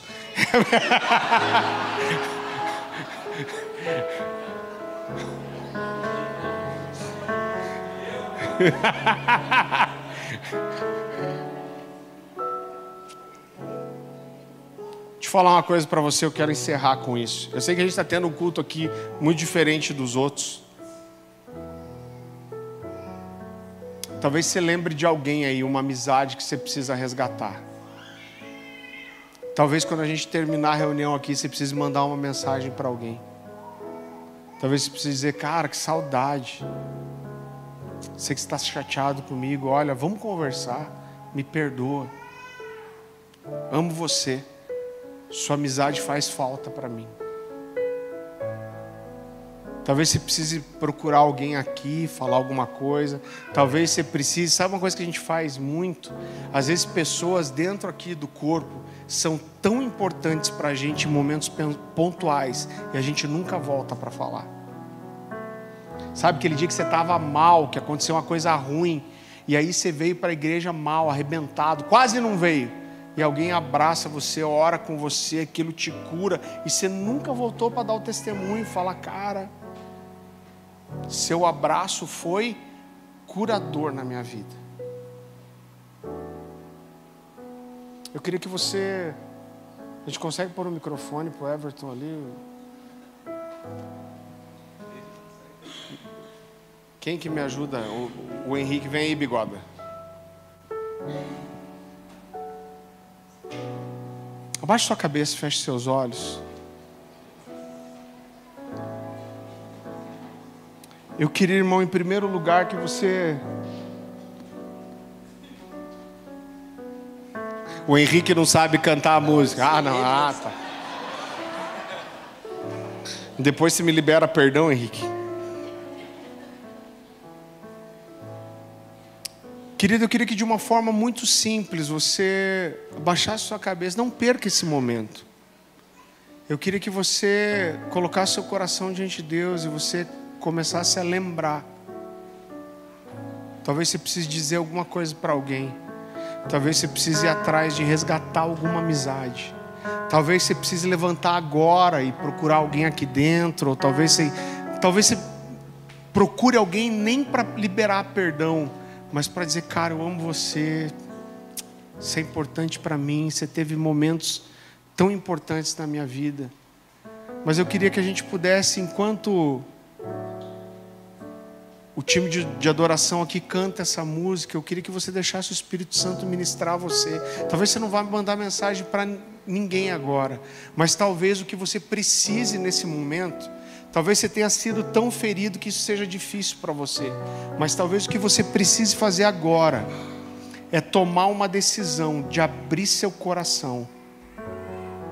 Deixa eu falar uma coisa para você, eu quero encerrar com isso. Eu sei que a gente está tendo um culto aqui muito diferente dos outros. Talvez você lembre de alguém aí, uma amizade que você precisa resgatar. Talvez quando a gente terminar a reunião aqui, você precise mandar uma mensagem para alguém. Talvez você precise dizer: cara, que saudade. Sei que você está chateado comigo. Olha, vamos conversar. Me perdoa. Amo você. Sua amizade faz falta para mim. Talvez você precise procurar alguém aqui, falar alguma coisa. Talvez você precise, sabe uma coisa que a gente faz muito? Às vezes pessoas dentro aqui do corpo são tão importantes para a gente em momentos pontuais e a gente nunca volta para falar. Sabe aquele dia que você estava mal, que aconteceu uma coisa ruim, e aí você veio para a igreja mal, arrebentado, quase não veio. E alguém abraça você, ora com você, aquilo te cura, e você nunca voltou para dar o testemunho e falar: cara, seu abraço foi curador na minha vida. Eu queria que você... A gente consegue pôr o microfone para o Everton ali? Quem que me ajuda? O Henrique, vem aí, bigoda. Abaixe sua cabeça, feche seus olhos. Eu queria, irmão, em primeiro lugar que você... O Henrique não sabe cantar a música. Ah, não, tá. Depois você me libera perdão, Henrique. Querido, eu queria que de uma forma muito simples você abaixasse sua cabeça. Não perca esse momento. Eu queria que você colocasse seu coração diante de Deus e você começasse a lembrar Talvez você precise dizer alguma coisa para alguém. Talvez você precise ir atrás de resgatar alguma amizade. Talvez você precise levantar agora e procurar alguém aqui dentro. Ou talvez você procure alguém nem para liberar perdão, mas para dizer: cara, eu amo você, isso é importante para mim, você teve momentos tão importantes na minha vida. Mas eu queria que a gente pudesse, enquanto o time de adoração aqui canta essa música, eu queria que você deixasse o Espírito Santo ministrar você. Talvez você não vá mandar mensagem para ninguém agora, mas talvez o que você precise nesse momento, talvez você tenha sido tão ferido que isso seja difícil para você, mas talvez o que você precise fazer agora é tomar uma decisão de abrir seu coração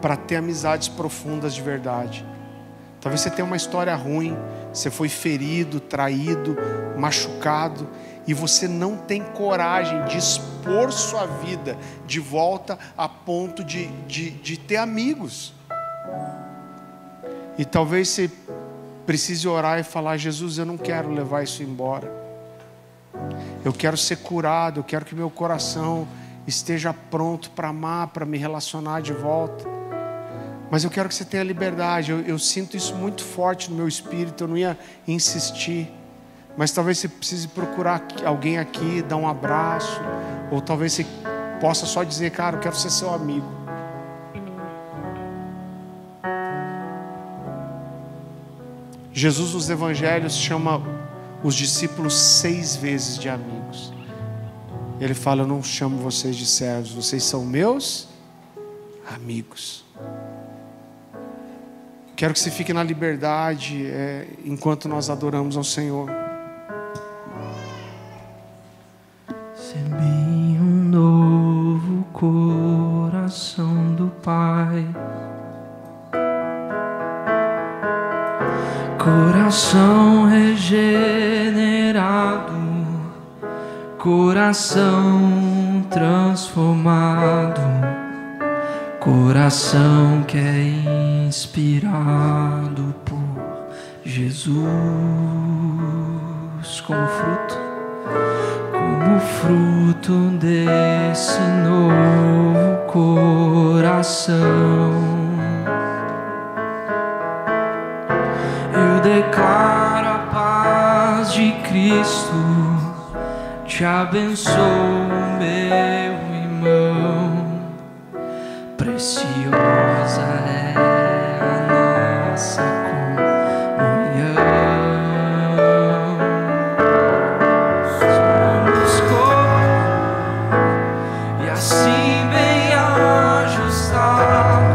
para ter amizades profundas de verdade. Talvez você tenha uma história ruim, você foi ferido, traído, machucado, e você não tem coragem de expor sua vida de volta a ponto de ter amigos. E talvez você precise orar e falar: Jesus, eu não quero levar isso embora. Eu quero ser curado, eu quero que meu coração esteja pronto para amar, para me relacionar de volta. Mas eu quero que você tenha liberdade. Eu sinto isso muito forte no meu espírito. Eu não ia insistir. Mas talvez você precise procurar alguém aqui, dar um abraço. Ou talvez você possa só dizer: cara, eu quero ser seu amigo. Jesus nos evangelhos chama os discípulos 6 vezes de amigos. Ele fala: eu não chamo vocês de servos, vocês são meus amigos. Quero que você fique na liberdade enquanto nós adoramos ao Senhor. Recebi um novo coração do Pai, coração regenerado, coração transformado, coração que é inspirado por Jesus, como fruto desse novo coração. Eu declaro a paz de Cristo, te abençoo, meu irmão. Preciosa é a nossa comunhão. Somos corpo e assim bem ajustado,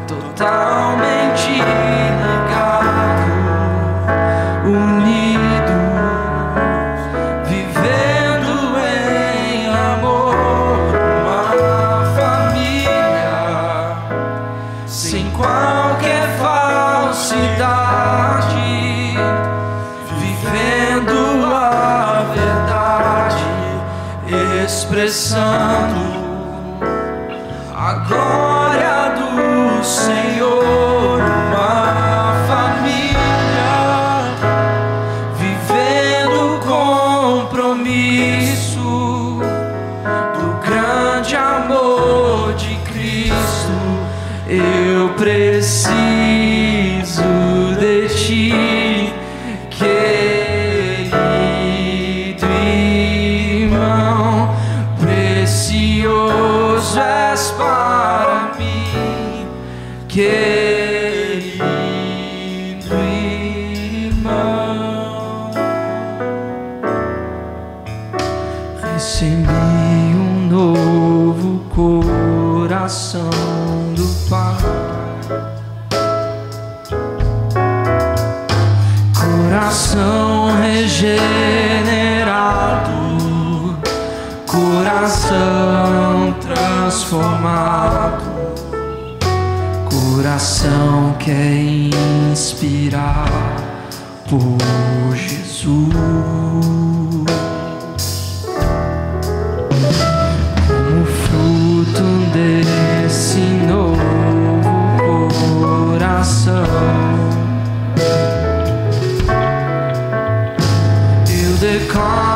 totalmente ligado, unidos, vivendo em amor, uma família, sem qualquer falsidade, vivendo a verdade, expressando a glória do Senhor, uma família, vivendo o compromisso do grande amor de Cristo. Eu preciso de ti, querido irmão, precioso és para mim, querido irmão. Recebi um novo coração do Pai, coração regenerado, coração transformado, coração que é inspirado por Jesus. Como fruto desse novo coração, eu declaro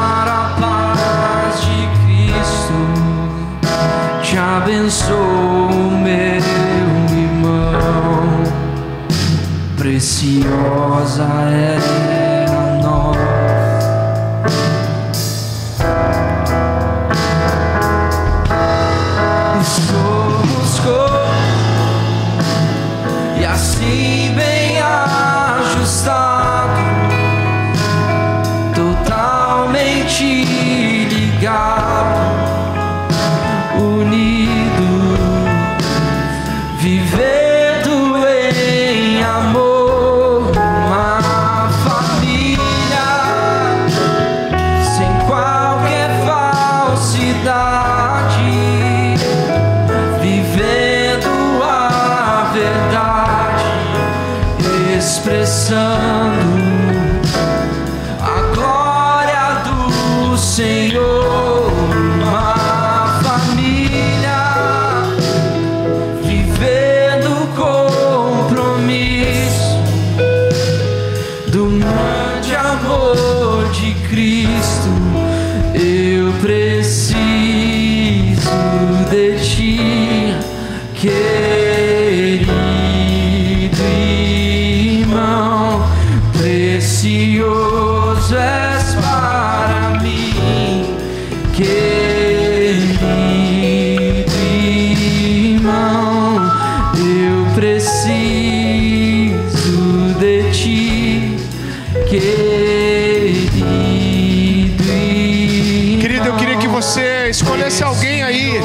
preciosa é a nós. Somos corpo e assim bem ajustado, totalmente ligado, unido, vivendo em amor, uma família sem qualquer falsidade, vivendo a verdade, expressando a glória do Senhor. Uma família vivendo o compromisso do grande amor de Cristo. Eu preciso de ti, querido irmão, precioso és para mim, querido irmão, eu preciso de ti, querido irmão. Querido, eu queria que você escolhesse alguém aí,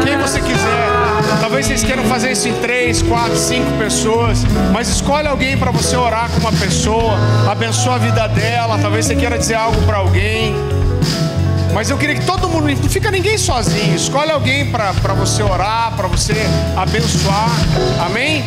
quem você quiser. Talvez vocês queiram fazer isso em 3, 4, 5 pessoas, mas escolhe alguém para você orar com uma pessoa, abençoa a vida dela. Talvez você queira dizer algo para alguém, mas eu queria que todo mundo, não fica ninguém sozinho, escolhe alguém para você orar, para você abençoar. Amém?